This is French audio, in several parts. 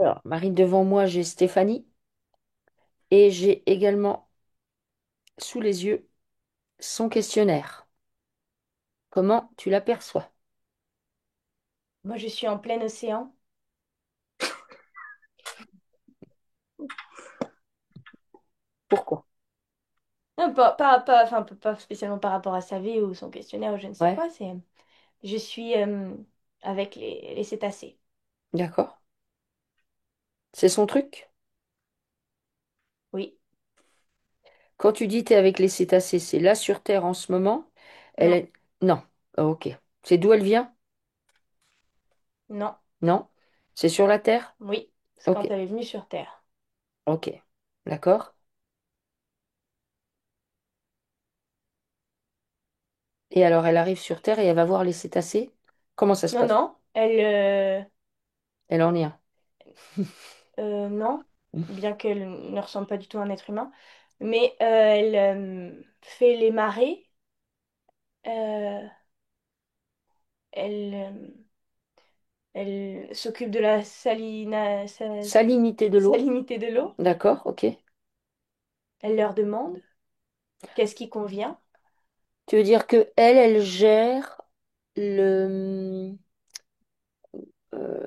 Alors, Marie, devant moi, j'ai Stéphanie et j'ai également sous les yeux son questionnaire. Comment tu l'aperçois? Moi, je suis en plein océan. Pourquoi? Non, enfin, pas spécialement par rapport à sa vie ou son questionnaire ou je ne sais Ouais, quoi. Je suis avec les cétacés. d'accord. C'est son truc? Oui, Quand tu dis t'es avec les cétacés, c'est là sur Terre en ce moment? Elle non, est... Non. Ah, ok. C'est d'où elle vient? non, Non. C'est sur la Terre? oui. C'est Ok. quand elle est venue sur Terre. Ok. D'accord. Et alors, elle arrive sur Terre et elle va voir les cétacés? Comment ça se Non, passe? non, elle, Elle en est un. non, bien qu'elle ne ressemble pas du tout à un être humain, mais elle fait les marées. euh, elle, elle s'occupe de la Salinité de l'eau? salinité de l'eau. D'accord, ok. Elle leur demande qu'est-ce qui convient. Tu veux dire que elle gère le,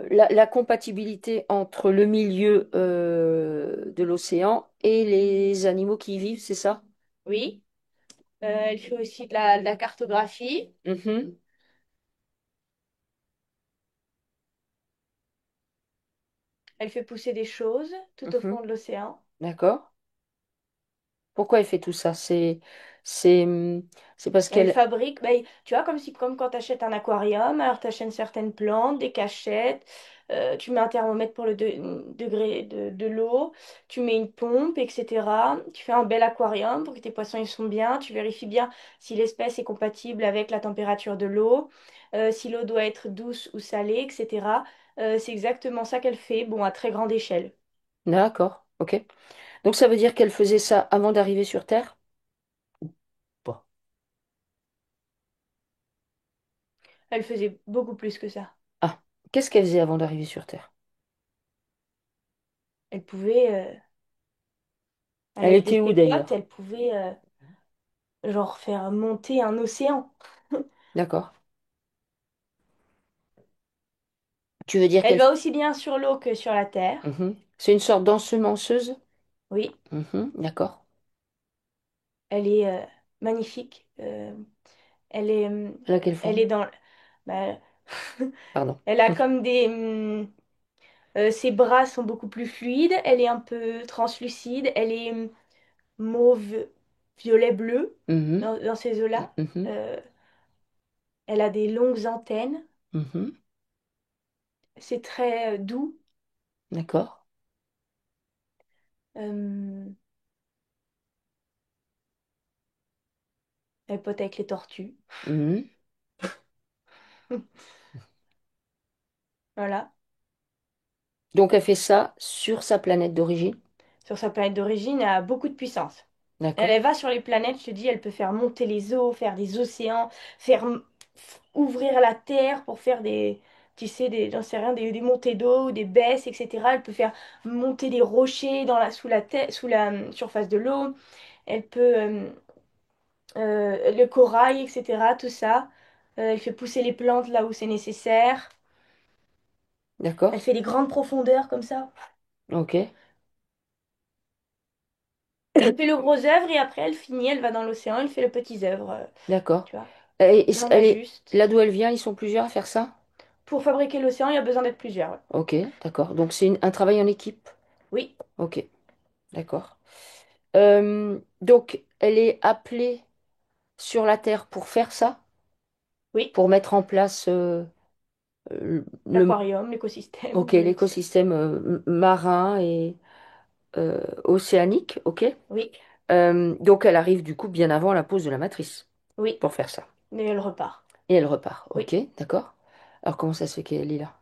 la compatibilité entre le milieu de l'océan et les animaux qui y vivent, c'est ça? Oui. Elle fait aussi de la cartographie. Mhm, Elle fait pousser des choses tout au mhm, fond de l'océan. d'accord. Pourquoi elle fait tout ça? C'est, c'est parce Elle qu'elle... fabrique, ben, tu vois, comme quand tu achètes un aquarium, alors tu achètes certaines plantes, des cachettes, tu mets un thermomètre pour le degré de l'eau, tu mets une pompe, etc. Tu fais un bel aquarium pour que tes poissons ils sont bien, tu vérifies bien si l'espèce est compatible avec la température de l'eau, si l'eau doit être douce ou salée, etc. C'est exactement ça qu'elle fait, bon, à très grande échelle. D'accord, ok. Donc ça veut dire qu'elle faisait ça avant d'arriver sur Terre? Bon. Elle faisait beaucoup plus que ça. Ah, qu'est-ce qu'elle faisait avant d'arriver sur Terre? Elle pouvait, à Elle l'aide de était où ses potes, d'ailleurs? elle pouvait genre faire monter un océan. D'accord. Tu veux dire Elle qu'elle... va aussi bien sur l'eau que sur la terre. Mhm. C'est une sorte d'ensemenceuse? Oui, Mhm, d'accord. elle est magnifique. Elle est, Elle a quelle elle forme? est dans, bah, Pardon. elle a comme ses bras sont beaucoup plus fluides. Elle est un peu translucide. Elle est mauve, violet, bleu Mhm, dans ces eaux-là. mhm, Euh, Elle a des longues antennes. mhm, C'est très doux. d'accord. Euh, Elle pote avec les tortues. Mhm. Voilà. Donc elle fait ça sur sa planète d'origine. Sur sa planète d'origine, elle a beaucoup de puissance. D'accord. Elle va sur les planètes, je te dis, elle peut faire monter les eaux, faire des océans, faire ouvrir la terre pour faire tu sais, j'en sais rien, des montées d'eau ou des baisses, etc. Elle peut faire monter des rochers sous la terre, sous la surface de l'eau. Elle peut, le corail, etc. Tout ça. Elle fait pousser les plantes là où c'est nécessaire. Elle D'accord. fait des grandes profondeurs comme ça. Ok. Elle fait le gros œuvre et après elle finit, elle va dans l'océan, elle fait le petit œuvre. D'accord. Tu vois. J'en Elle est ajuste. là d'où elle vient, ils sont plusieurs à faire ça? Pour fabriquer l'océan, il y a besoin d'être plusieurs. Ouais. Ok, d'accord. Donc c'est un travail en équipe. Oui, Ok, d'accord. Donc elle est appelée sur la Terre pour faire ça, oui. pour mettre en place le, L'aquarium, l'écosystème, ok, l'écosystème marin et océanique. Ok. Oui, Donc elle arrive du coup bien avant la pose de la matrice oui. pour faire ça. Et elle repart. Et elle repart. Ok, Oui. d'accord. Alors comment ça se fait qu'elle est là?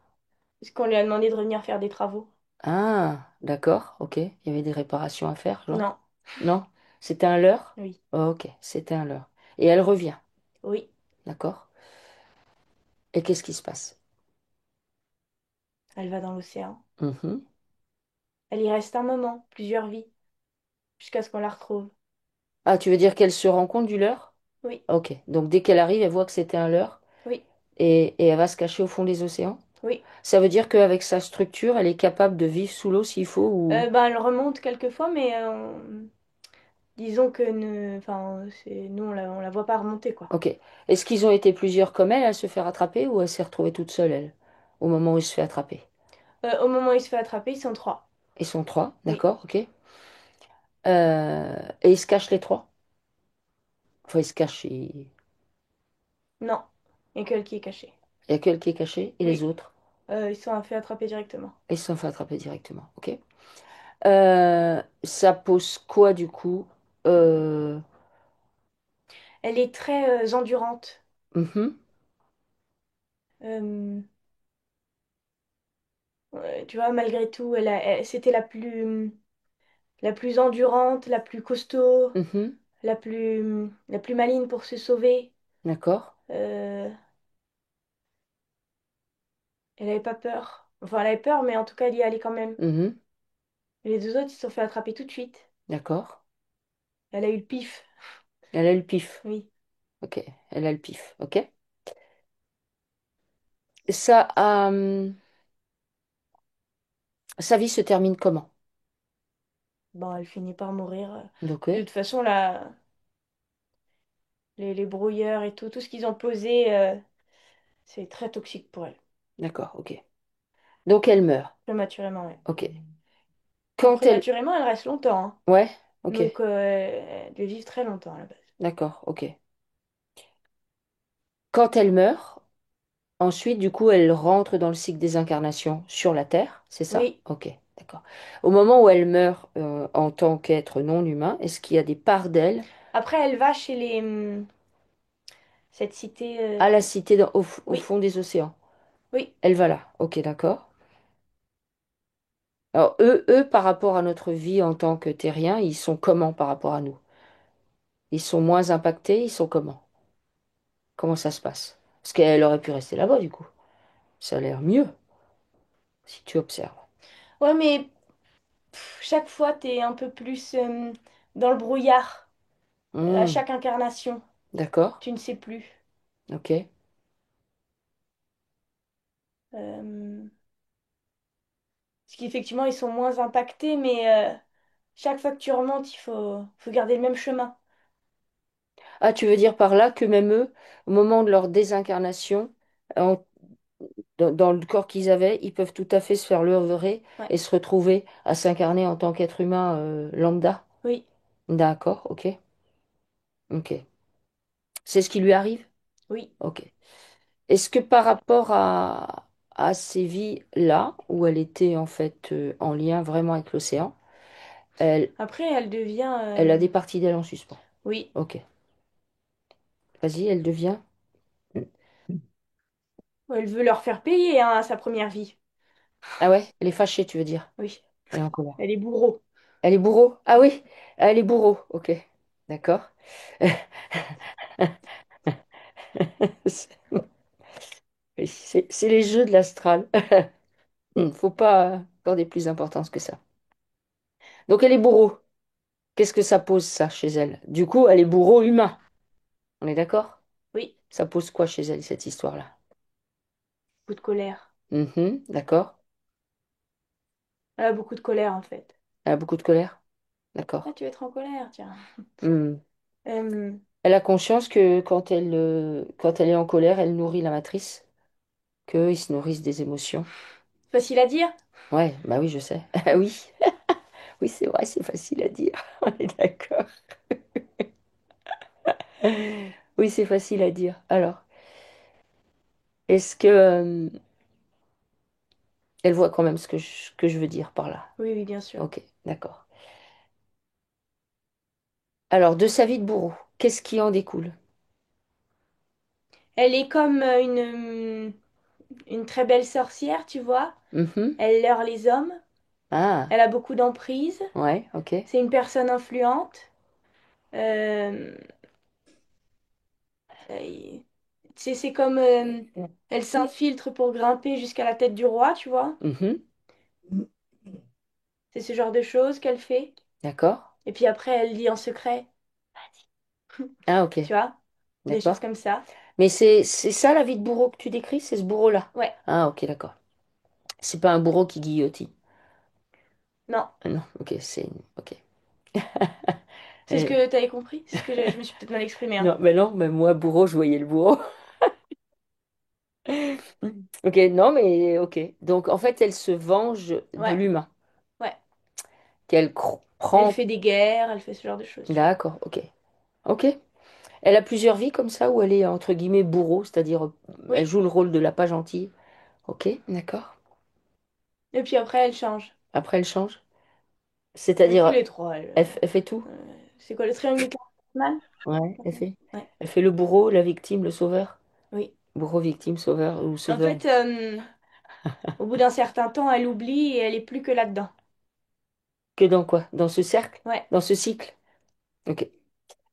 Parce qu'on lui a demandé de revenir faire des travaux. Ah, d'accord, ok. Il y avait des réparations à faire, genre? Non. Non? C'était un leurre? Oui. Oh, ok, c'était un leurre. Et elle revient, Oui. d'accord? Et qu'est-ce qui se passe? Elle va dans l'océan. Mhm. Elle y reste un moment, plusieurs vies, jusqu'à ce qu'on la retrouve. Ah, tu veux dire qu'elle se rend compte du leurre? Oui, Ok. Donc dès qu'elle arrive, elle voit que c'était un leurre oui, et elle va se cacher au fond des océans? oui. Ça veut dire qu'avec sa structure, elle est capable de vivre sous l'eau s'il faut ou... Ben, elle remonte quelquefois, mais disons que enfin, nous, on la voit pas remonter, quoi. Ok. Est-ce qu'ils ont été plusieurs comme elle à se faire attraper ou elle s'est retrouvée toute seule, elle, au moment où elle se fait attraper? Au moment où il se fait attraper, ils sont trois. Ils sont trois, Oui, d'accord, ok. Et ils se cachent les trois? Enfin, ils se cachent, non. Et que qui est caché. il y a que elle qui est cachée et les Oui, autres, ils sont fait attraper directement. ils se sont fait attraper directement, ok. Ça pose quoi du coup? Euh, Elle est très endurante. mhm, Euh, ouais, tu vois, malgré tout, c'était la plus endurante, la plus costaud, mhm, la plus maligne pour se sauver. d'accord. Euh, Elle avait pas peur. Enfin, elle avait peur, mais en tout cas, elle y allait quand même. Mhm, Et les deux autres, ils se sont fait attraper tout de suite. d'accord. Elle a eu le pif. Elle a le pif. Oui. Ok, elle a le pif, ok. Ça, sa vie se termine comment? Bon, elle finit par mourir. Donc, De toute façon, là, les brouilleurs et tout ce qu'ils ont posé, c'est très toxique pour elle. d'accord, ok. Donc elle meurt, Prématurément, oui. ok. Bon, Quand elle... prématurément, elle reste longtemps, hein. Ouais, ok, Donc, elle devait vivre très longtemps à la base. d'accord, ok. Quand elle meurt, ensuite, du coup, elle rentre dans le cycle des incarnations sur la Terre, c'est ça? Oui. Ok, d'accord. Au moment où elle meurt en tant qu'être non humain, est-ce qu'il y a des parts d'elle Après, elle va chez cette cité. à la cité au Oui, fond des océans? oui. Elle va là, ok, d'accord. Alors, par rapport à notre vie en tant que terriens, ils sont comment par rapport à nous? Ils sont moins impactés, ils sont comment? Comment ça se passe? Parce qu'elle aurait pu rester là-bas, du coup. Ça a l'air mieux, si tu observes. Ouais, mais chaque fois, t'es un peu plus dans le brouillard. À Hmm, chaque incarnation, d'accord, tu ne sais plus. ok. Euh, Parce qu'effectivement, ils sont moins impactés, mais chaque fois que tu remontes, faut garder le même chemin. Ah, tu veux dire par là que même eux, au moment de leur désincarnation, en- dans le corps qu'ils avaient, ils peuvent tout à fait se faire leurrer Ouais. et se retrouver à s'incarner en tant qu'être humain lambda? Oui, D'accord, ok, ok. C'est ce qui lui arrive? oui. Ok. Est-ce que par rapport à ces vies-là, où elle était en fait en lien vraiment avec l'océan, elle, Après, elle devient... elle a des parties d'elle en suspens? Oui, Ok. Vas-y, elle devient. elle veut leur faire payer hein, sa première vie. Ah ouais, elle est fâchée, tu veux dire. Oui, Elle est en colère. elle est bourreau. Elle est bourreau? Ah oui, elle est bourreau. Ok, d'accord. C'est oui, c'est les jeux de l'astral. Faut pas accorder plus d'importance que ça. Donc elle est bourreau. Qu'est-ce que ça pose ça chez elle? Du coup, elle est bourreau humain. On est d'accord? Oui, Ça pose quoi chez elle, cette histoire-là? beaucoup de colère. Mhm, d'accord. Elle a beaucoup de colère, en fait. Elle a beaucoup de colère? Ah, D'accord. tu vas être en colère, tiens. Hmm. Euh, Elle a conscience que quand elle est en colère, elle nourrit la matrice, qu'eux, ils se nourrissent des émotions. Facile à dire? Ouais, bah oui, je sais. Ah oui, oui, c'est vrai, c'est facile à dire. On est d'accord. Oui, c'est facile à dire. Alors, est-ce que elle voit quand même que je veux dire par là? Oui, oui, bien sûr. Ok, d'accord. Alors, de sa vie de bourreau, qu'est-ce qui en découle? Elle est comme une très belle sorcière, tu vois. Mhm. Elle leurre les hommes. Ah, Elle a beaucoup d'emprise. ouais, ok. C'est une personne influente. Euh, et- c'est comme elle s'infiltre pour grimper jusqu'à la tête du roi, tu vois. Mhm. C'est ce genre de choses qu'elle fait. D'accord. Et puis après, elle lit en secret. Ah, ok. Tu vois? Des choses D'accord. comme ça. Mais c'est ça la vie de bourreau que tu décris, c'est ce bourreau-là. Ouais, Ah, ok, d'accord. C'est pas un bourreau qui guillotine. non. Ah non, ok, ok. C'est ce Euh, que tu avais compris? C'est ce que je me suis peut-être mal exprimée, hein. non, mais moi, bourreau, je voyais le bourreau. Ok, non, mais ok. Donc, en fait, elle se venge de Ouais, l'humain, ouais. qu'elle Elle prend. fait des guerres, elle fait ce genre de choses, tu vois. D'accord, ok. Ok. Elle a plusieurs vies comme ça, où elle est, entre guillemets, bourreau, c'est-à-dire, elle Oui. joue le rôle de la pas gentille. Ok, d'accord. Et puis après, elle change. Après, elle change. Tous C'est-à-dire, les trois, elle. elle fait tout. C'est quoi le triangle du cardinal? Ouais, elle fait. Ouais, Elle fait le bourreau, la victime, le sauveur. oui. Bourreau, victime, sauveur ou En sauveur. fait, au bout d'un certain temps, elle oublie et elle est plus que là-dedans. Que dans quoi? Dans ce cercle? Ouais, Dans ce cycle? Ok.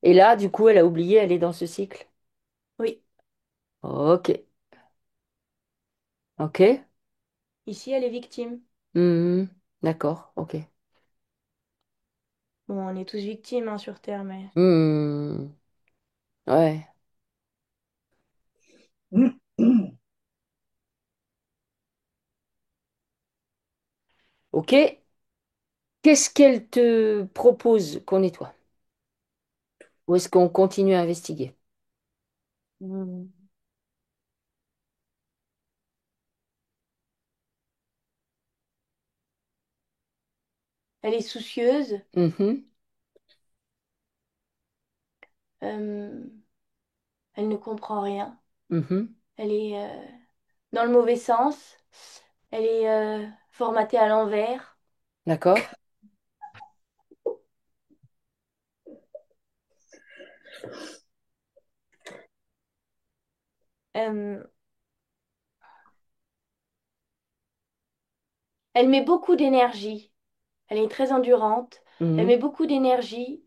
Et là, du coup, elle a oublié, elle est dans ce cycle. oui. Ok. Ok. Ici, elle est victime. Mhm. D'accord. Ok. Bon, on est tous victimes, hein, sur Terre, mais... Hmm. Ouais. Ok. Qu'est-ce qu'elle te propose qu'on nettoie? Ou est-ce qu'on continue à investiguer? Hmm. Elle est soucieuse. Mhm. euh, Elle ne comprend rien. Mhm. Elle est dans le mauvais sens. Elle est formatée à l'envers. D'accord. Euh, Elle met beaucoup d'énergie. Elle est très endurante. Elle met Mhm. beaucoup d'énergie.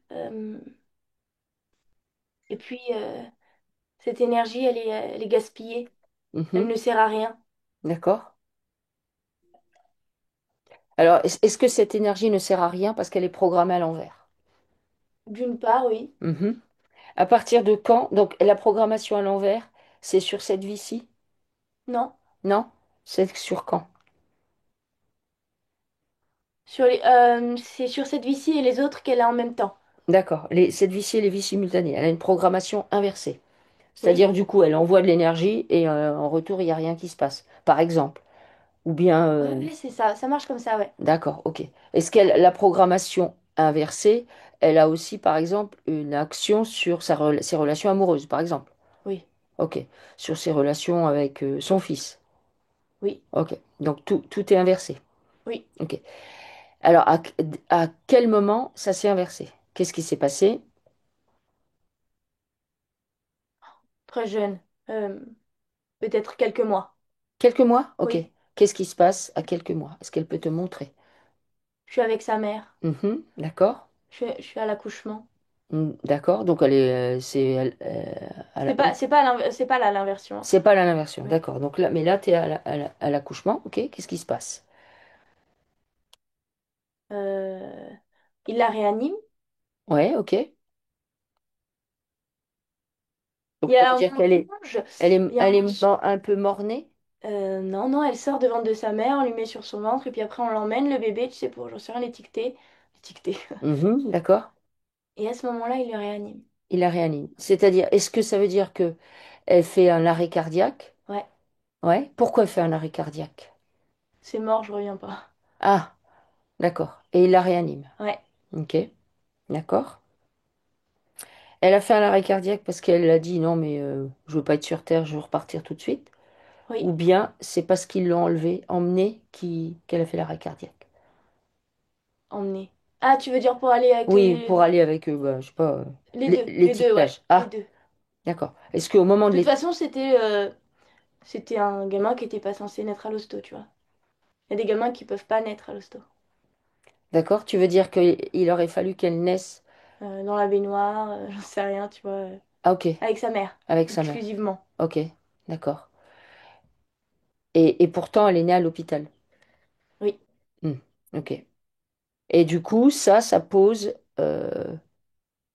Et puis, cette énergie, elle est gaspillée. Elle Mhm. ne sert à rien. D'accord. Alors, est-ce que cette énergie ne sert à rien parce qu'elle est programmée à l'envers? D'une part, oui. Mhm. À partir de quand? Donc, la programmation à l'envers, c'est sur cette vie-ci? Non. Non? C'est sur quand? C'est sur cette vie-ci et les autres qu'elle a en même temps. D'accord. Cette vie-ci et les vies simultanées. Elle a une programmation inversée. Oui. C'est-à-dire, du coup, elle envoie de l'énergie et en retour, il n'y a rien qui se passe. Par exemple. Ou bien. Ouais, ouais, c'est ça. Ça marche comme ça, ouais. D'accord, ok. Est-ce qu'elle, la programmation inversée, elle a aussi, par exemple, une action sur ses relations amoureuses, par exemple? Oui. Ok. Sur ses relations avec son fils. Oui. Ok. Donc, tout est inversé. Oui. Ok. Alors, à quel moment ça s'est inversé? Qu'est-ce qui s'est passé? Très jeune. Euh, Peut-être quelques mois. Quelques mois? Ok. Oui. Qu'est-ce qui se passe à quelques mois? Est-ce qu'elle peut te montrer? Je suis avec sa mère. Mhm, d'accord. Je suis à l'accouchement. D'accord. Donc, elle est, C'est pas là l'inversion, hein. c'est pas l'inversion. Ouais. D'accord. Donc là, mais là, tu es à l'accouchement. Ok. Qu'est-ce qui se passe? Euh, il la réanime. Ouais, ok. Donc, Il y ça veut a un dire qu'elle est, mensonge. Il y a un elle est mensonge. un peu mornée? Non, non, elle sort de ventre de sa mère, on lui met sur son ventre, et puis après on l'emmène, le bébé, tu sais, pour, j'en sais rien, l'étiqueter. L'étiqueter. Mhm, d'accord. Et à ce moment-là, il le réanime. Il la réanime. C'est-à-dire, est-ce que ça veut dire que elle fait un arrêt cardiaque? Ouais, Ouais. Pourquoi elle fait un arrêt cardiaque? c'est mort, je reviens pas. Ah, d'accord. Et il la réanime. Ouais, Ok, d'accord. Elle a fait un arrêt cardiaque parce qu'elle a dit non, mais je veux pas être sur Terre, je veux repartir tout de suite. oui, Ou bien c'est parce qu'ils l'ont emmené, qu'elle a fait l'arrêt cardiaque. emmené. Ah, tu veux dire pour aller avec Oui, pour aller avec eux, bah, je sais pas, les deux, ouais, l'étiquetage. les Ah, deux. d'accord. Est-ce qu'au moment de De toute l'étiquetage, façon, c'était un gamin qui était pas censé naître à l'hosto, tu vois. Il y a des gamins qui peuvent pas naître à l'hosto. d'accord, tu veux dire qu'il aurait fallu qu'elle naisse, Dans la baignoire, j'en sais rien, tu vois. ah ok, Avec sa mère, avec sa mère. exclusivement. Ok, d'accord. Et pourtant, elle est née à l'hôpital. Oui. Hmm, ok. Et du coup, ça pose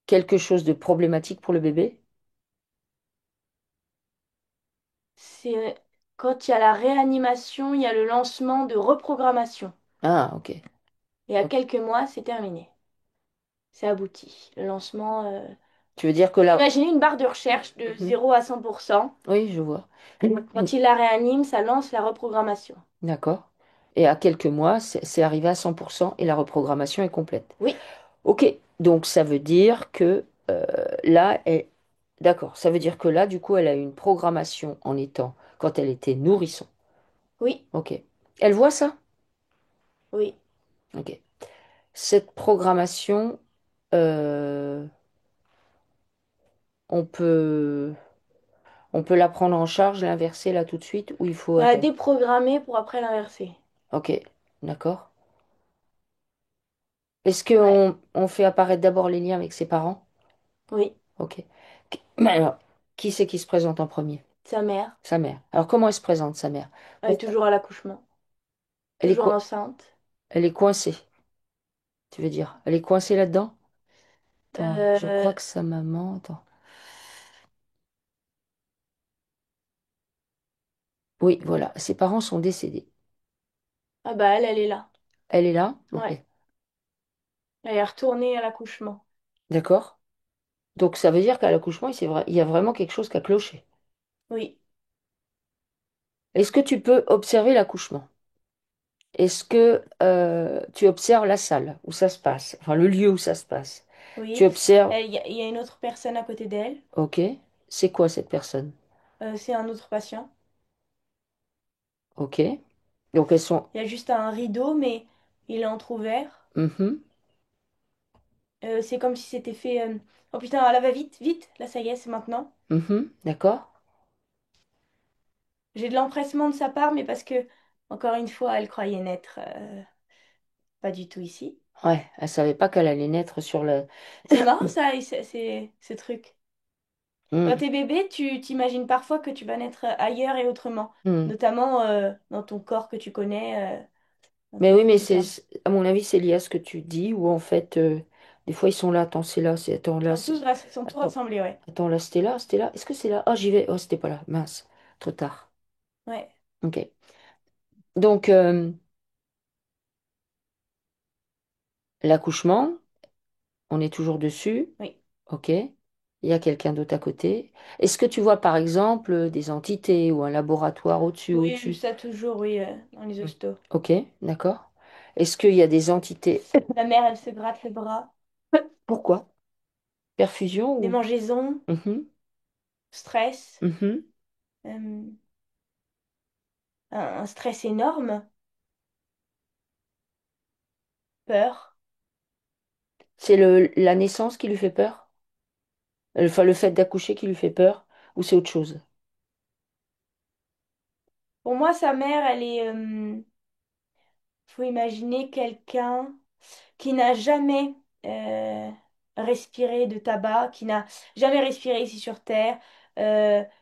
quelque chose de problématique pour le bébé? C'est quand il y a la réanimation, il y a le lancement de reprogrammation. Ah, ok. Et à Ok. quelques mois, c'est terminé. C'est abouti. Le lancement. Tu veux dire que là... Imaginez une barre de recherche de Mhm. 0 à 100%. Oui, je vois. Quand il la réanime, ça lance la reprogrammation. D'accord. Et à quelques mois, c'est arrivé à 100% et la reprogrammation est complète. Oui, Ok, donc ça veut dire que là, d'accord, ça veut dire que là, du coup, elle a eu une programmation en étant, quand elle était nourrisson. oui, Ok. Elle voit ça? oui. Ok. Cette programmation, euh, on peut, on peut la prendre en charge, l'inverser là tout de suite, ou il faut On l'a attendre? déprogrammé pour après l'inverser. Ok, d'accord. Est-ce Ouais, qu'on on fait apparaître d'abord les liens avec ses parents? oui. Ok. Mais alors, qui c'est qui se présente en premier? Sa mère, Sa mère. Alors, comment elle se présente, sa mère? elle est Pourquoi? toujours à l'accouchement, Elle est toujours quoi? enceinte. Elle est coincée, tu veux dire? Elle est coincée là-dedans? Attends, je Euh, crois que sa maman. Attends. Oui, voilà. Ses parents sont décédés. ah bah elle est là. Elle est là? Ok. Ouais, elle est retournée à l'accouchement. D'accord. Donc, ça veut dire qu'à l'accouchement, il y a vraiment quelque chose qui a cloché. Oui, Est-ce que tu peux observer l'accouchement? Est-ce que tu observes la salle où ça se passe? Enfin, le lieu où ça se passe. Tu oui. observes. Il y a une autre personne à côté d'elle. Ok. C'est quoi cette personne? C'est un autre patient. Ok. Donc, elles sont. Il y a juste un rideau, mais il est entrouvert. Mhm, C'est comme si c'était fait. Oh putain, là va vite, vite. Là ça y est, c'est maintenant. mhm, d'accord. J'ai de l'empressement de sa part, mais parce que, encore une fois, elle croyait n'être pas du tout ici. Ouais, elle savait pas qu'elle allait naître sur le. C'est marrant ça, ce truc. Quand Hmm, t'es bébé, tu t'imagines parfois que tu vas naître ailleurs et autrement, hmm. notamment dans ton corps que tu connais, dans Mais ton oui, corps mais interne. à mon avis, c'est lié à ce que tu dis, où en fait, des fois, ils sont là, attends, c'est là, c'est, attends, là, Ils sont tous attends, rassemblés, ouais. attends, là, c'était là, est-ce que c'est là? Ah, j'y vais, oh, c'était pas là, mince, trop tard. Ouais, Ok. Donc, l'accouchement, on est toujours dessus, oui. ok. Il y a quelqu'un d'autre à côté. Est-ce que tu vois, par exemple, des entités ou un laboratoire au-dessus, Oui, au-dessus? ça toujours, oui, dans les Hmm. hostos. Ok, d'accord. Est-ce qu'il y a des entités? La mère, elle se gratte le bras. Pourquoi? Perfusion ou? Démangeaison, Mhm, stress, mhm. euh, un stress énorme, peur. C'est la naissance qui lui fait peur? Enfin, le fait d'accoucher qui lui fait peur? Ou c'est autre chose? Pour moi, sa mère, elle est... faut imaginer quelqu'un qui n'a jamais euh, respiré de tabac, qui n'a jamais respiré ici sur Terre,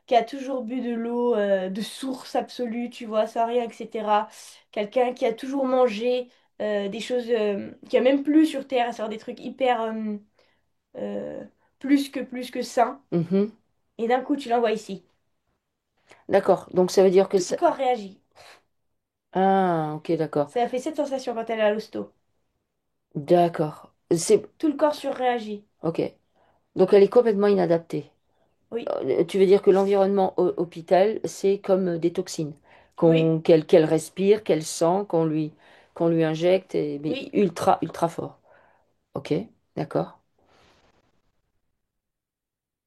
qui a toujours bu de l'eau de source absolue, tu vois, sans rien, etc. Quelqu'un qui a toujours mangé des choses qui a même plus sur Terre, à savoir des trucs hyper euh, plus que sains. Mhm. Et d'un coup, tu l'envoies ici. D'accord. Donc ça veut dire que Tout le ça. corps réagit. Ah, ok, d'accord. Ça a fait cette sensation quand elle est à l'hosto. D'accord. C'est. Tout le corps surréagit. Ok. Donc elle est complètement inadaptée. Oui, Tu veux dire que l'environnement hôpital, c'est comme des toxines oui, qu'elle respire, qu'elle sent, qu'on lui injecte, mais oui. ultra, ultra fort. Ok, d'accord.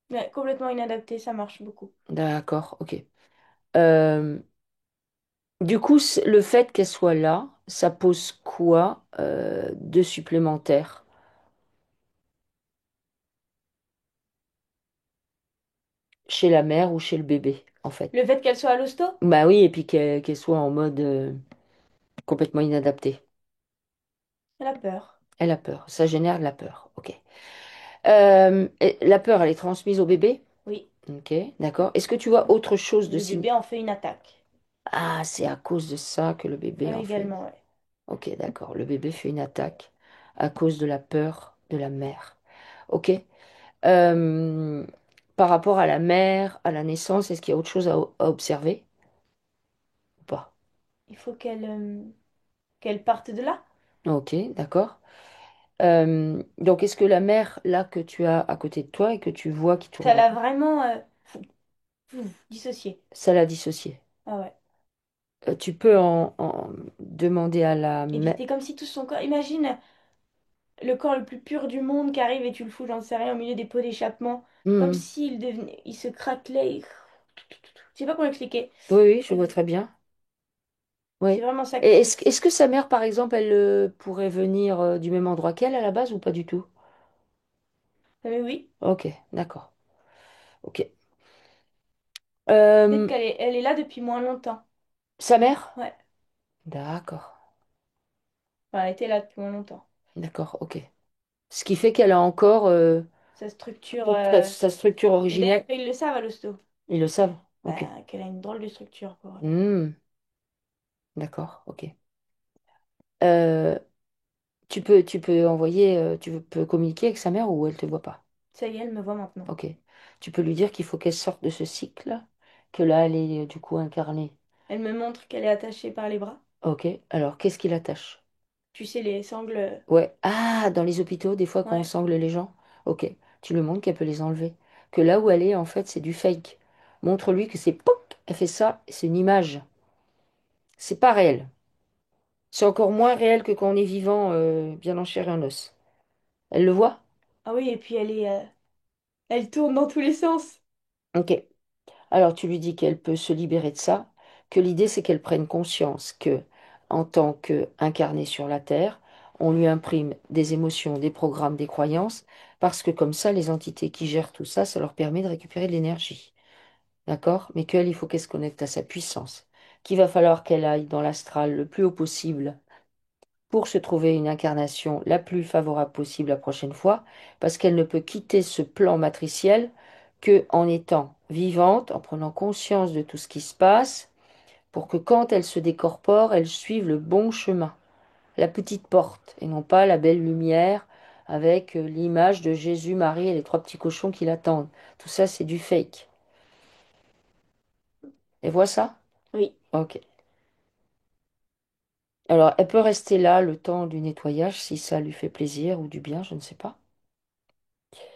Ouais, complètement inadapté, ça marche beaucoup. D'accord, ok. Euh, Du coup, le fait qu'elle soit là, ça pose quoi de supplémentaire chez la mère ou chez le bébé, en fait? Le fait qu'elle soit à l'hosto, Bah oui, et puis qu'elle soit en mode complètement inadaptée. elle a peur. Elle a peur, ça génère de la peur. Ok. Et la peur, elle est transmise au bébé? Oui, Ok, d'accord. Est-ce que tu vois autre chose de le signe? bébé en fait une attaque. Ah, c'est à cause de ça que le bébé en fait. Également, ouais. Ok, d'accord. Le bébé fait une attaque. à cause de la peur de la mère. Ok? Euh, Par rapport à la mère, à la naissance, est-ce qu'il y a autre chose à observer ou pas? Il faut qu'elle parte de là. Ok, d'accord. Donc, est-ce que la mère, là, que tu as à côté de toi et que tu vois qui tourne Ça la l'a tête, vraiment dissocié. ça l'a dissocié? Ah ouais. Tu peux en demander à la Il mère. était comme si tout son corps. Imagine le corps le plus pur du monde qui arrive et tu le fous, j'en sais rien, au milieu des pots d'échappement. Comme s'il devenait. Il se craquelait. Je sais pas comment expliquer. Oui, oui, je Euh, vois très bien. C'est Oui. vraiment ça Et qui. est-ce que sa mère, par exemple, elle pourrait venir du même endroit qu'elle à la base ou pas du tout? Ah, mais oui. Ok, d'accord. Ok. Peut-être Euh, elle est là depuis moins longtemps. Sa mère? Ouais. D'accord, Enfin, elle était là depuis moins longtemps. d'accord, ok. Ce qui fait qu'elle a encore Sa structure. sa structure Et d'ailleurs, originelle. ils le savent à l'hosto. Ils le savent. Ok. Bah, qu'elle a une drôle de structure pour eux. Hmm, d'accord, ok. Euh, tu peux envoyer, peux communiquer avec sa mère ou elle te voit pas? Ça y est, elle me voit maintenant. Ok. Tu peux lui dire qu'il faut qu'elle sorte de ce cycle, que là, elle est du coup incarnée. Elle me montre qu'elle est attachée par les bras. Ok. Alors, qu'est-ce qui l'attache? Tu sais, les sangles. Ouais. Ah, dans les hôpitaux, des fois, quand on Ouais. sangle les gens. Ok. Tu lui montres qu'elle peut les enlever. Que là où elle est, en fait, c'est du fake. Montre-lui que c'est POC, elle fait ça, c'est une image. C'est pas réel. C'est encore moins réel que quand on est vivant, bien en chair et en os. Elle le voit? Ah oui, et puis elle tourne dans tous les sens. Ok. Alors tu lui dis qu'elle peut se libérer de ça, que l'idée c'est qu'elle prenne conscience que, en tant qu'incarnée sur la Terre, on lui imprime des émotions, des programmes, des croyances, parce que comme ça, les entités qui gèrent tout ça, ça leur permet de récupérer de l'énergie. D'accord? Mais qu'elle, il faut qu'elle se connecte à sa puissance, qu'il va falloir qu'elle aille dans l'astral le plus haut possible pour se trouver une incarnation la plus favorable possible la prochaine fois, parce qu'elle ne peut quitter ce plan matriciel que en étant vivante, en prenant conscience de tout ce qui se passe, pour que quand elle se décorpore, elle suive le bon chemin, la petite porte, et non pas la belle lumière avec l'image de Jésus, Marie et les trois petits cochons qui l'attendent. Tout ça, c'est du fake. Et vois ça? Oui, Ok. Alors, elle peut rester là le temps du nettoyage si ça lui fait plaisir ou du bien, je ne sais pas.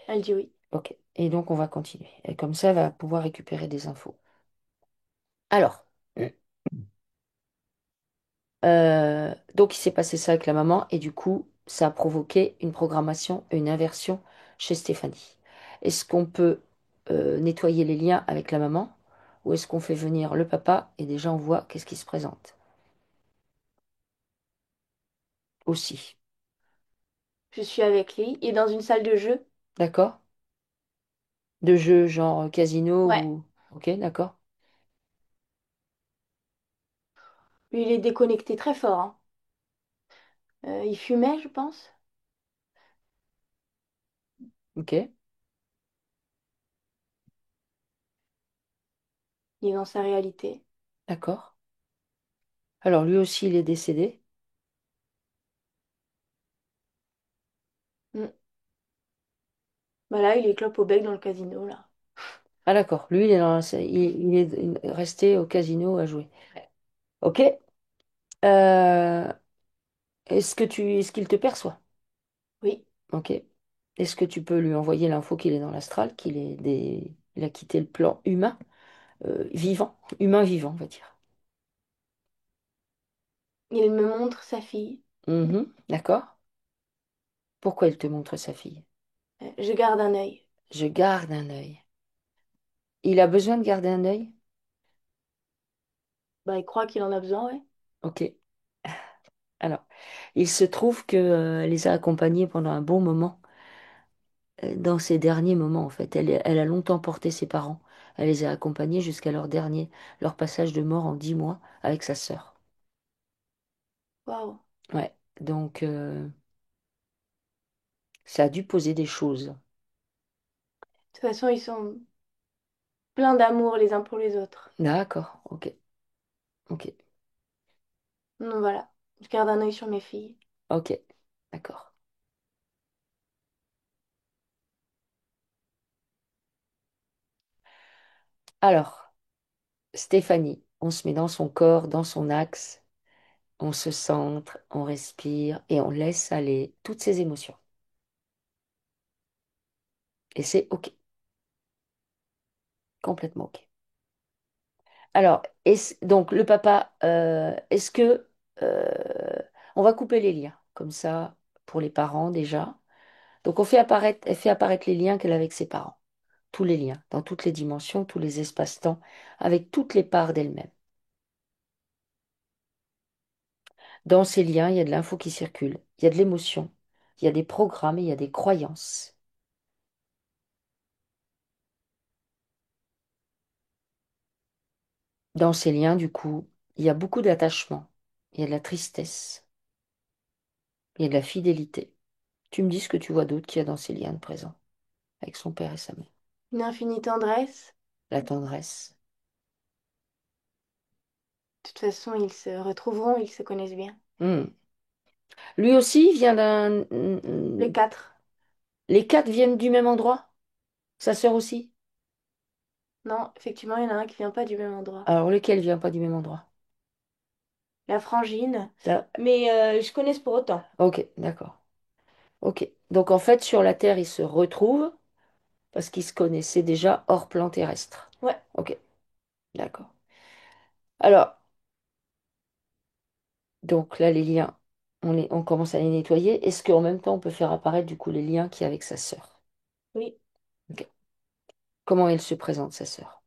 elle dit oui. Ok. Et donc, on va continuer. Et comme ça, elle va pouvoir récupérer des infos. Alors, donc, il s'est passé ça avec la maman et du coup, ça a provoqué une programmation, une inversion chez Stéphanie. Est-ce qu'on peut nettoyer les liens avec la maman ou est-ce qu'on fait venir le papa et déjà on voit qu'est-ce qui se présente aussi. Je suis avec lui. Et dans une salle de jeu. D'accord? De jeux genre casino Ouais. ou... Ok, d'accord. Lui, il est déconnecté très fort, hein. Il fumait, je pense. Ok, Il est dans sa réalité. d'accord. Alors, lui aussi, il est décédé. Mm. Bah là, il est clope au bec dans le casino, là. Ah d'accord, lui il est resté au casino à jouer. Ouais. Ok. Euh, est-ce qu'il te perçoit? Oui. Ok. Est-ce que tu peux lui envoyer l'info qu'il est dans l'astral, il a quitté le plan humain, vivant, humain vivant, on va dire. Il me montre sa fille. Mhm, d'accord. Pourquoi il te montre sa fille? Je garde un œil. Je garde un œil. Il a besoin de garder un œil? Bah, il croit qu'il en a besoin, ouais. Ok. Alors, il se trouve que elle les a accompagnés pendant un bon moment. Dans ses derniers moments, en fait. Elle a longtemps porté ses parents. Elle les a accompagnés jusqu'à leur passage de mort en 10 mois avec sa sœur. Waouh. Ouais, donc ça a dû poser des choses. De toute façon, ils sont pleins d'amour les uns pour les autres. D'accord, ok, ok, Donc voilà. Je garde un œil sur mes filles. ok, d'accord. Alors, Stéphanie, on se met dans son corps, dans son axe, on se centre, on respire et on laisse aller toutes ses émotions. Et c'est OK, complètement OK. Alors, donc le papa, est-ce que on va couper les liens, comme ça, pour les parents déjà. Donc elle fait apparaître les liens qu'elle a avec ses parents. Tous les liens, dans toutes les dimensions, tous les espaces-temps, avec toutes les parts d'elle-même. Dans ces liens, il y a de l'info qui circule, il y a de l'émotion, il y a des programmes, il y a des croyances. Dans ces liens, du coup, il y a beaucoup d'attachement, il y a de la tristesse, il y a de la fidélité. Tu me dis ce que tu vois d'autre qu'il y a dans ces liens de présent, avec son père et sa mère. Une infinie tendresse. La tendresse. De toute façon, ils se retrouveront, ils se connaissent bien. Hmm. Lui aussi vient d'un... Les quatre. Les quatre viennent du même endroit? Sa sœur aussi? Non, effectivement, il y en a un qui vient pas du même endroit. Alors lequel vient pas du même endroit? La frangine. Là. Mais je connais pour autant. Ok, d'accord. Ok. Donc en fait, sur la Terre, ils se retrouvent parce qu'ils se connaissaient déjà hors plan terrestre. Ouais, Ok, d'accord. Alors, donc là, les liens, on commence à les nettoyer. Est-ce qu'en même temps, on peut faire apparaître du coup les liens qu'il y a avec sa sœur? oui, Ok. Comment elle se présente, sa sœur?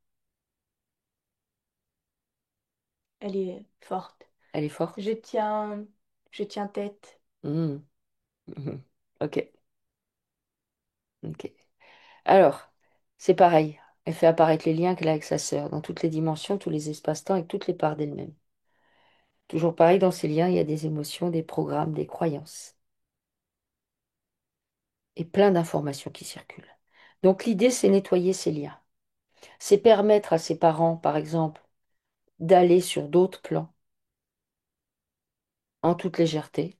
elle est forte. Elle est forte? Je tiens, je tiens tête. Hmm, mhm. Ok, ok. Alors, c'est pareil. Elle fait apparaître les liens qu'elle a avec sa sœur, dans toutes les dimensions, tous les espaces-temps, et toutes les parts d'elle-même. Toujours pareil, dans ces liens, il y a des émotions, des programmes, des croyances, et plein d'informations qui circulent. Donc l'idée, c'est nettoyer ces liens. C'est permettre à ses parents, par exemple, d'aller sur d'autres plans, en toute légèreté,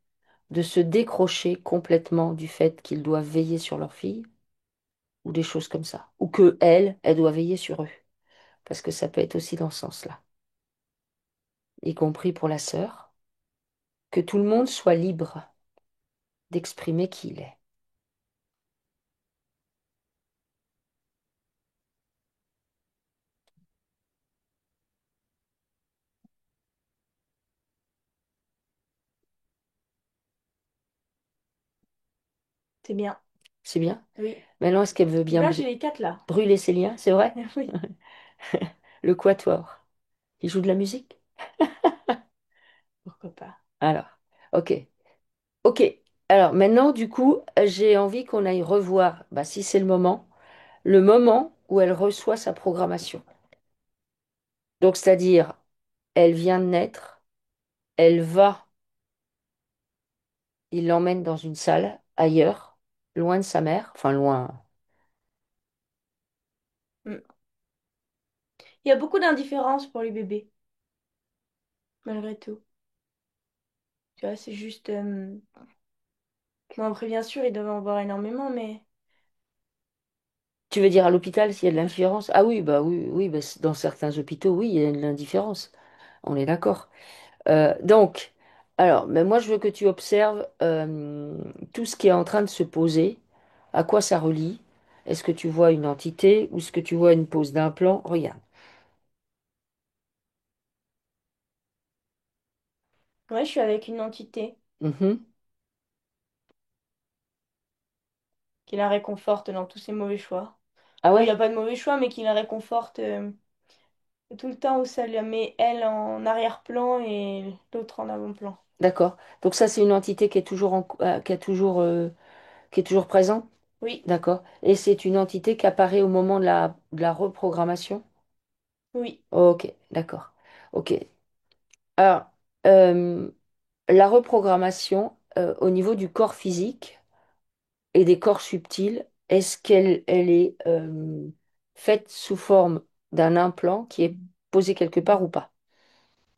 de se décrocher complètement du fait qu'ils doivent veiller sur leur fille, ou des choses comme ça. Ou que elle doit veiller sur eux. Parce que ça peut être aussi dans ce sens-là. Y compris pour la sœur. Que tout le monde soit libre d'exprimer qui il est. C'est bien. C'est bien? Oui. Maintenant, est-ce qu'elle veut Donc bien là, j'ai les quatre là. brûler ses liens? C'est vrai? Oui. Le quatuor. Il joue de la musique? Pourquoi pas? Alors, ok. Ok. Alors maintenant, du coup, j'ai envie qu'on aille revoir, bah, si c'est le moment où elle reçoit sa programmation. Donc, c'est-à-dire, elle vient de naître, elle va, il l'emmène dans une salle ailleurs, loin de sa mère, enfin loin. Mm. Il y a beaucoup d'indifférence pour les bébés, malgré tout. Tu vois, c'est juste. Bon, après, bien sûr, ils doivent en voir énormément, mais. Tu veux dire à l'hôpital s'il y a de l'indifférence? Ah oui, bah oui, oui, bah, dans certains hôpitaux, oui, il y a de l'indifférence. On est d'accord. Donc, alors, mais moi, je veux que tu observes tout ce qui est en train de se poser. À quoi ça relie? Est-ce que tu vois une entité ou est-ce que tu vois une pose d'implant? Regarde. Ouais, je suis avec une entité Mhm. qui la réconforte dans tous ses mauvais choix. Ah Bon, il n'y a ouais? pas de mauvais choix, mais qui la réconforte tout le temps où ça la met elle en arrière-plan et l'autre en avant-plan. D'accord. Donc ça, c'est une entité qui est toujours qui est toujours présente? Oui, D'accord. Et c'est une entité qui apparaît au moment de la reprogrammation? oui, Ok, d'accord. Ok. Alors, euh, la reprogrammation au niveau du corps physique et des corps subtils, est-ce elle est faite sous forme d'un implant qui est posé quelque part ou pas?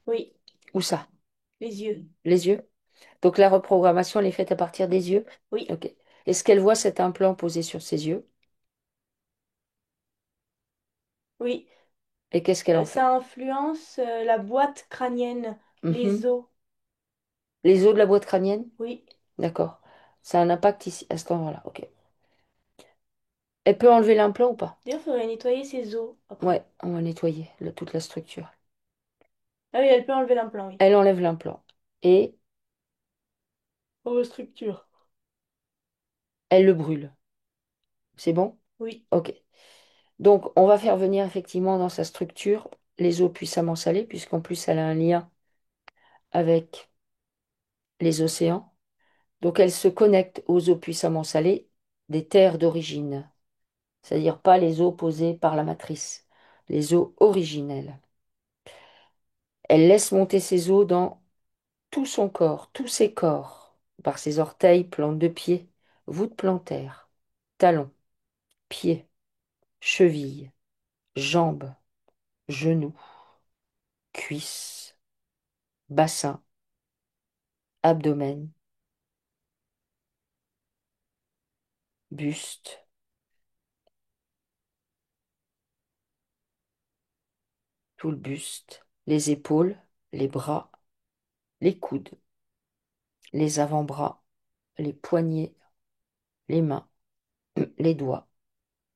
oui, Où ça? les yeux. Les yeux? Donc la reprogrammation, elle est faite à partir des yeux? Oui, Ok. Est-ce qu'elle voit cet implant posé sur ses yeux? oui. Et qu'est-ce qu'elle en fait? Ça influence la boîte crânienne, les Mhm. os. Les os de la boîte crânienne? Oui. D'accord. Ça a un impact ici, à cet endroit-là. Ok. Elle peut enlever l'implant ou pas? D'ailleurs, il faudrait nettoyer ses os après. Ouais, on va nettoyer toute la structure. Ah oui, elle peut enlever l'implant, oui. Elle enlève l'implant. Et Aux structures. elle le brûle. C'est bon? Oui. Ok. Donc, on va faire venir effectivement dans sa structure les eaux puissamment salées, puisqu'en plus, elle a un lien avec les océans. Donc, elle se connecte aux eaux puissamment salées des terres d'origine, c'est-à-dire pas les eaux posées par la matrice, les eaux originelles. Elle laisse monter ses eaux dans tout son corps, tous ses corps, par ses orteils, plantes de pied, voûte plantaire, talons, pieds, chevilles, jambes, genoux, cuisses, bassin, abdomen, buste, tout le buste, les épaules, les bras, les coudes, les avant-bras, les poignets, les mains, les doigts,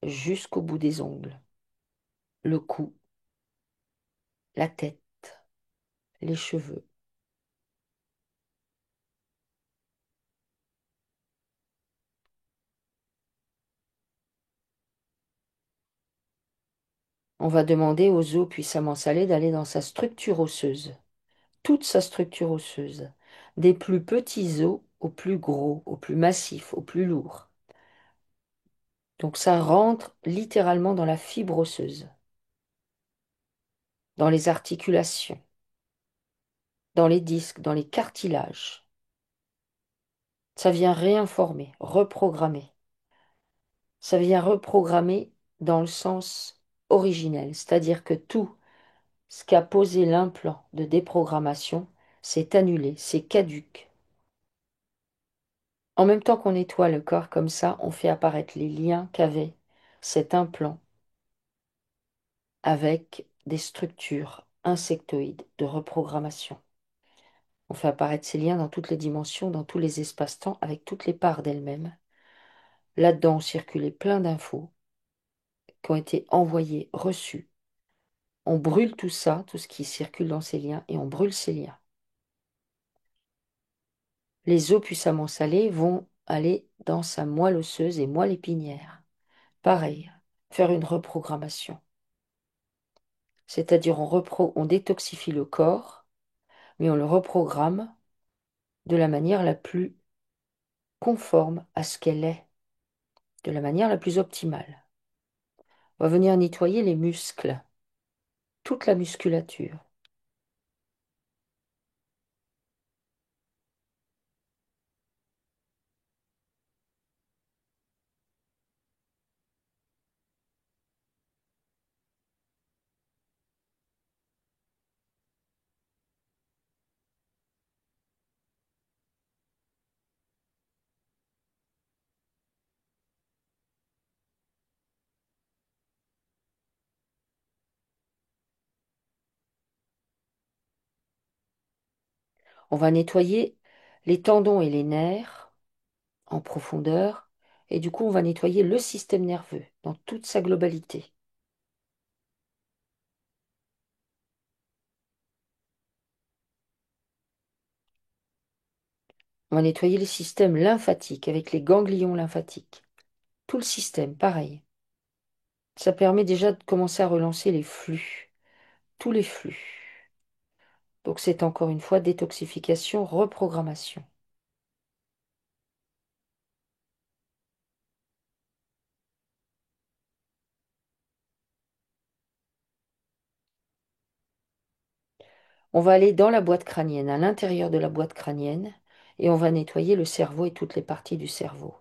jusqu'au bout des ongles, le cou, la tête, les cheveux. On va demander aux os puissamment salés d'aller dans sa structure osseuse, toute sa structure osseuse, des plus petits os aux plus gros, aux plus massifs, aux plus lourds. Donc ça rentre littéralement dans la fibre osseuse, dans les articulations, dans les disques, dans les cartilages. Ça vient réinformer, reprogrammer. Ça vient reprogrammer dans le sens originel, c'est-à-dire que tout ce qu'a posé l'implant de déprogrammation, c'est annulé, c'est caduque. En même temps qu'on nettoie le corps comme ça, on fait apparaître les liens qu'avait cet implant avec des structures insectoïdes de reprogrammation. On fait apparaître ces liens dans toutes les dimensions, dans tous les espaces-temps, avec toutes les parts d'elles-mêmes. Là-dedans ont circulé plein d'infos qui ont été envoyées, reçues. On brûle tout ça, tout ce qui circule dans ces liens, et on brûle ces liens. Les eaux puissamment salées vont aller dans sa moelle osseuse et moelle épinière. Pareil, faire une reprogrammation. C'est-à-dire on détoxifie le corps, mais on le reprogramme de la manière la plus conforme à ce qu'elle est, de la manière la plus optimale. On va venir nettoyer les muscles, toute la musculature. On va nettoyer les tendons et les nerfs en profondeur, et du coup on va nettoyer le système nerveux dans toute sa globalité. On va nettoyer le système lymphatique avec les ganglions lymphatiques. Tout le système, pareil. Ça permet déjà de commencer à relancer les flux, tous les flux. Donc c'est encore une fois détoxification, reprogrammation. On va aller dans la boîte crânienne, à l'intérieur de la boîte crânienne, et on va nettoyer le cerveau et toutes les parties du cerveau.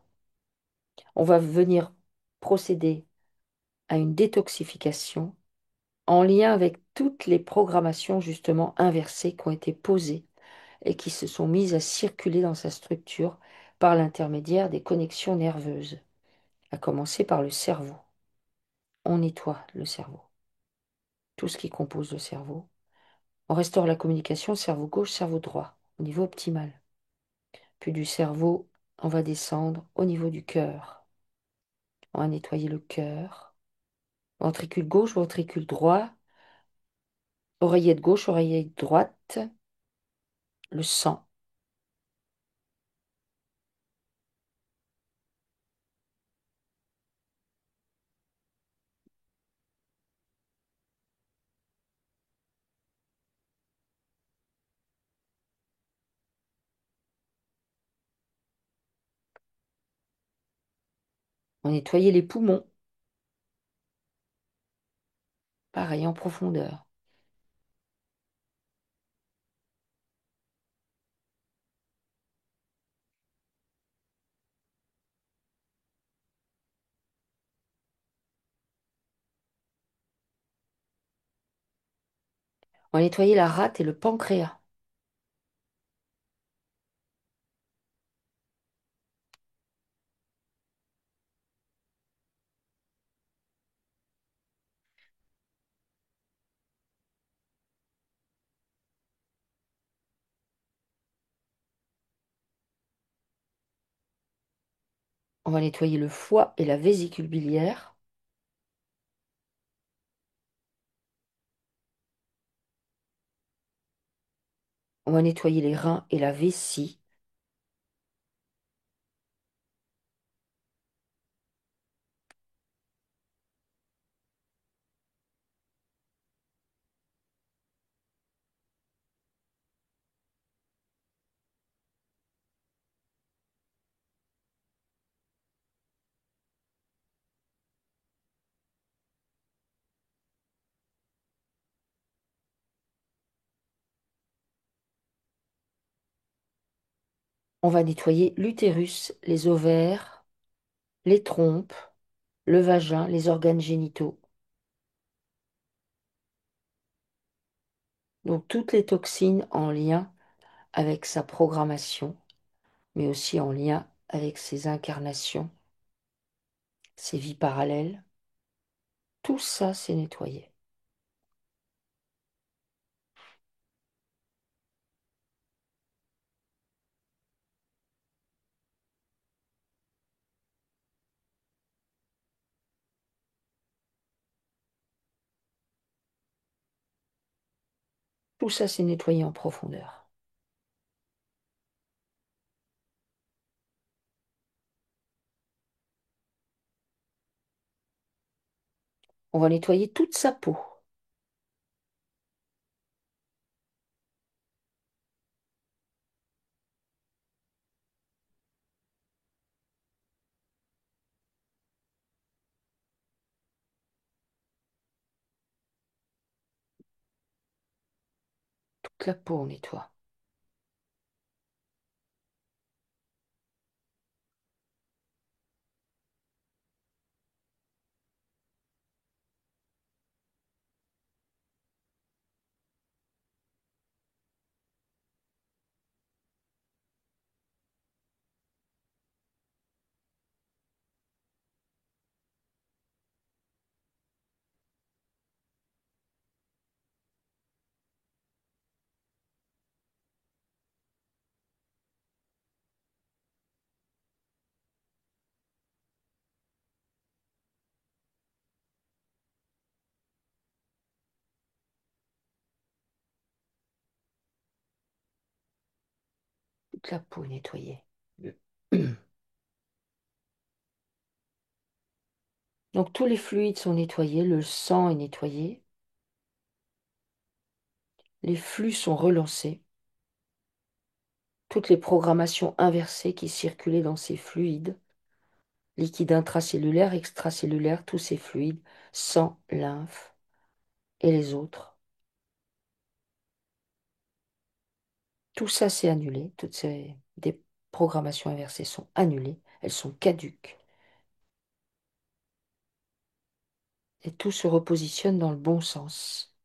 On va venir procéder à une détoxification en lien avec toutes les programmations justement inversées qui ont été posées et qui se sont mises à circuler dans sa structure par l'intermédiaire des connexions nerveuses, à commencer par le cerveau. On nettoie le cerveau. tout ce qui compose le cerveau. On restaure la communication cerveau gauche, cerveau droit, au niveau optimal. Puis du cerveau, on va descendre au niveau du cœur. On va nettoyer le cœur. Ventricule gauche, ventricule droit, oreillette gauche, oreillette droite, le sang. On va nettoyer les poumons, pareil en profondeur. On va nettoyer la rate et le pancréas. On va nettoyer le foie et la vésicule biliaire. On va nettoyer les reins et la vessie. On va nettoyer l'utérus, les ovaires, les trompes, le vagin, les organes génitaux. Donc toutes les toxines en lien avec sa programmation, mais aussi en lien avec ses incarnations, ses vies parallèles. Tout ça, c'est nettoyé. Tout ça, c'est nettoyé en profondeur. On va nettoyer toute sa peau, toute la peau, on nettoie. Toute la peau est nettoyée. Donc tous les fluides sont nettoyés, le sang est nettoyé, les flux sont relancés, toutes les programmations inversées qui circulaient dans ces fluides, liquides intracellulaires, extracellulaires, tous ces fluides, sang, lymphe et les autres. Tout ça c'est annulé, toutes ces des programmations inversées sont annulées, elles sont caduques et tout se repositionne dans le bon sens.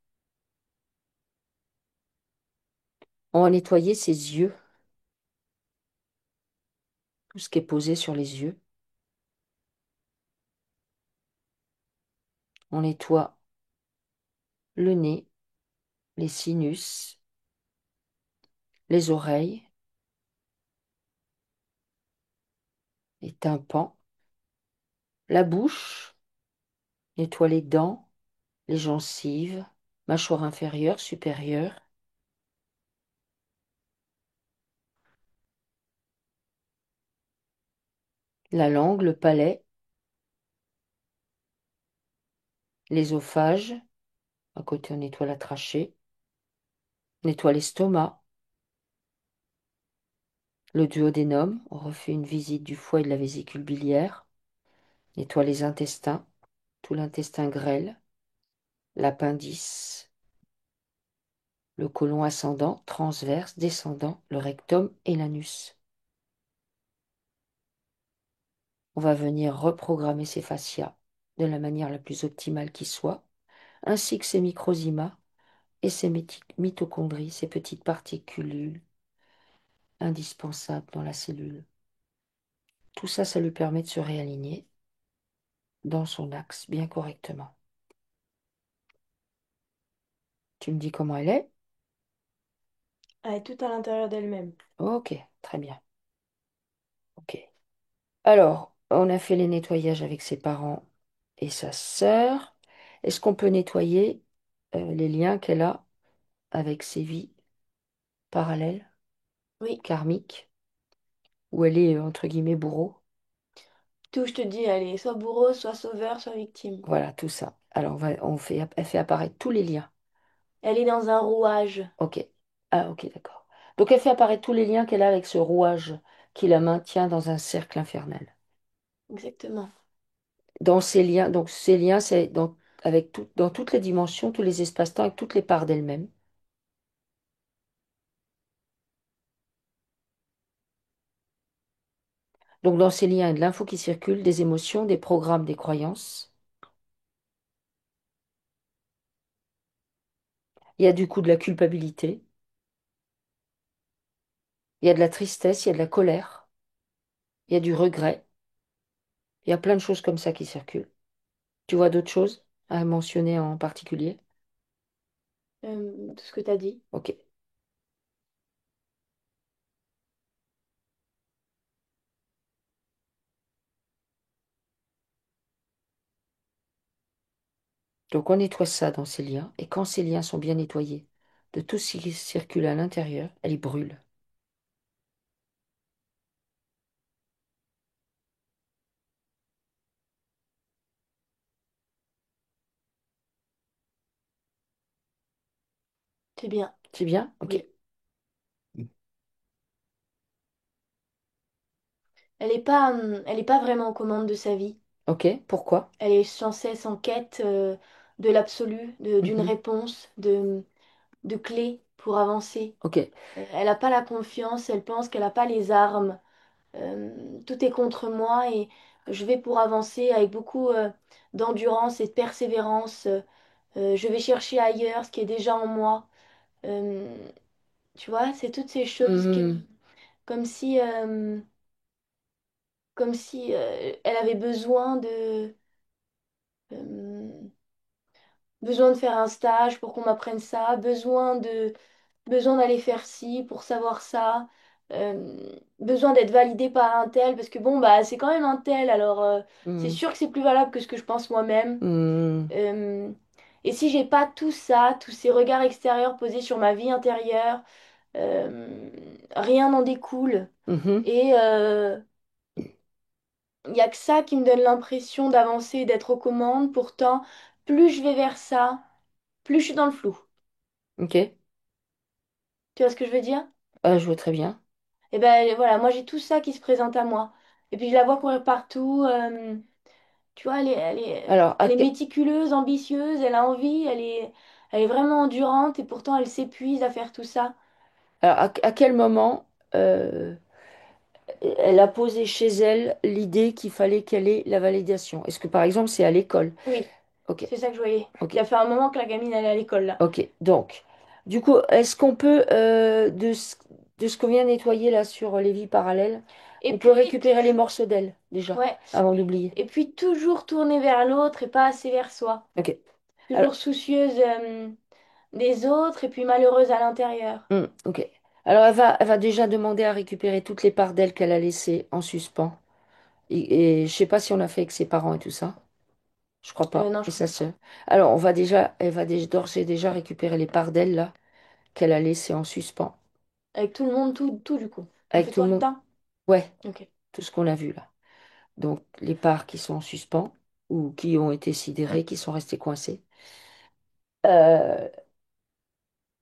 On va nettoyer ses yeux, tout ce qui est posé sur les yeux. On nettoie le nez, les sinus, les oreilles, les tympans, la bouche, nettoie les dents, les gencives, mâchoire inférieure, supérieure, la langue, le palais, l'ésophage. À côté, on nettoie la trachée, nettoie l'estomac, le duodénum. On refait une visite du foie et de la vésicule biliaire, nettoie les intestins, tout l'intestin grêle, l'appendice, le côlon ascendant, transverse, descendant, le rectum et l'anus. On va venir reprogrammer ces fascias de la manière la plus optimale qui soit, ainsi que ces microzymas et ces mitochondries, ces petites particules indispensables dans la cellule. Tout ça, ça lui permet de se réaligner dans son axe bien correctement. Tu me dis comment elle est? Elle est toute à l'intérieur d'elle-même. Ok, très bien. Ok. Alors, on a fait les nettoyages avec ses parents et sa sœur. Est-ce qu'on peut nettoyer les liens qu'elle a avec ses vies parallèles, Oui, karmiques, où elle est entre guillemets bourreau? tout, je te dis, elle est soit bourreau, soit sauveur, soit victime. Voilà, tout ça. Alors, elle fait apparaître tous les liens. Elle est dans un rouage. Ok. Ah, ok, d'accord. Donc, elle fait apparaître tous les liens qu'elle a avec ce rouage qui la maintient dans un cercle infernal. Exactement. Dans ces liens, donc ces liens, c'est dans toutes les dimensions, tous les espaces-temps, avec toutes les parts d'elle-même. Donc, dans ces liens, il y a de l'info qui circule, des émotions, des programmes, des croyances. Il y a du coup de la culpabilité, il y a de la tristesse, il y a de la colère, il y a du regret, il y a plein de choses comme ça qui circulent. Tu vois d'autres choses à mentionner en particulier? Tout ce que tu as dit. Ok. Donc on nettoie ça dans ces liens, et quand ces liens sont bien nettoyés de tout ce qui circule à l'intérieur, elle brûle. C'est bien. C'est bien? Ok. Oui. Elle est pas vraiment aux commandes de sa vie. Ok, pourquoi? Elle est sans cesse en quête de l'absolu, d'une Mhm. réponse, de clés pour avancer. Ok. Elle n'a pas la confiance, elle pense qu'elle n'a pas les armes. Tout est contre moi et je vais pour avancer avec beaucoup d'endurance et de persévérance. Je vais chercher ailleurs ce qui est déjà en moi. Euh, Tu vois, c'est toutes ces choses Mhm. comme si, elle avait euh, besoin de faire un stage pour qu'on m'apprenne ça, besoin d'aller faire ci pour savoir ça, besoin d'être validé par un tel, parce que bon, bah, c'est quand même un tel, alors c'est Mhm. sûr que c'est plus valable que ce que je pense moi-même. Mhm. Euh, et si j'ai pas tout ça, tous ces regards extérieurs posés sur ma vie intérieure, rien n'en découle. Mhm. Et il n'y a que ça qui me donne l'impression d'avancer et d'être aux commandes. Pourtant, plus je vais vers ça, plus je suis dans le flou. Ok. Tu vois ce que je veux dire? Je vois très bien. Et ben voilà, moi j'ai tout ça qui se présente à moi. Et puis je la vois courir partout. Tu vois, Alors, elle est méticuleuse, ambitieuse, elle a envie, elle est vraiment endurante et pourtant elle s'épuise à faire tout ça. à quel moment elle a posé chez elle l'idée qu'il fallait qu'elle ait la validation? Est-ce que par exemple c'est à l'école? Oui, Ok, c'est ça que je voyais. ok, Ça fait un moment que la gamine elle est à l'école là. ok. Donc, du coup, est-ce qu'on peut, de ce qu'on vient de nettoyer là sur les vies parallèles, Et on peut puis, récupérer les morceaux d'elle déjà, ouais, avant d'oublier? et puis toujours tourner vers l'autre et pas assez vers soi. Ok. Toujours soucieuse des autres et puis malheureuse à l'intérieur. Ok. Alors elle va déjà demander à récupérer toutes les parts d'elle qu'elle a laissées en suspens. Et je sais pas si on a fait avec ses parents et tout ça. Je crois pas. Non, Et je sa crois pas. sœur. Alors elle va d'ores et déjà récupérer les parts d'elle là qu'elle a laissées en suspens. Avec tout le monde, tout du coup. On Avec fait tout tout le en même monde. temps? Ouais, Ok. tout ce qu'on a vu là. Donc les parts qui sont en suspens ou qui ont été sidérées, qui sont restées coincées. Euh,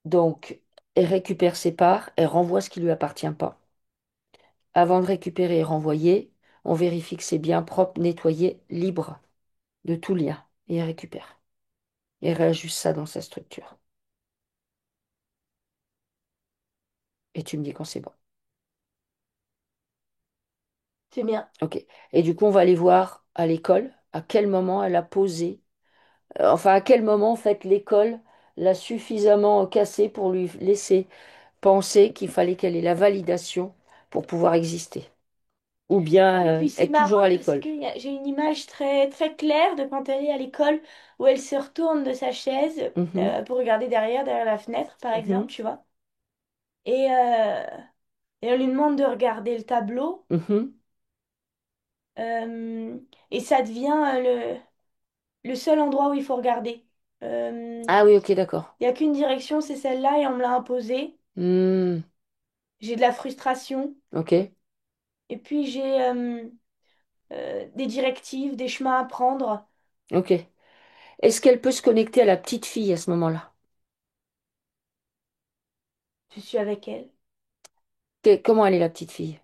donc elle récupère ses parts, elle renvoie ce qui lui appartient pas. Avant de récupérer et renvoyer, on vérifie que c'est bien propre, nettoyé, libre de tout lien. Et elle récupère. Et elle réajuste ça dans sa structure. Et tu me dis quand c'est bon. C'est bien. Ok. Et du coup, on va aller voir à l'école à quel moment elle a posé. Enfin, à quel moment, en fait, l'école l'a suffisamment cassé pour lui laisser penser qu'il fallait qu'elle ait la validation pour pouvoir exister. Ou bien Et puis être c'est toujours marrant à parce l'école. que j'ai une image très, très claire de quand elle est à l'école où elle se retourne de sa chaise Mhm, pour regarder derrière la fenêtre, par mhm, exemple, tu vois. Et, euh, et on lui demande de regarder le tableau. mhm. euh, et ça devient le seul endroit où il faut regarder. Il Ah oui, ok, d'accord. n'y a qu'une direction, c'est celle-là, et on me l'a imposée. Hmm, J'ai de la frustration. ok, Et puis j'ai des directives, des chemins à prendre. ok. Est-ce qu'elle peut se connecter à la petite fille à ce moment-là? Je suis avec elle. Comment elle est la petite fille?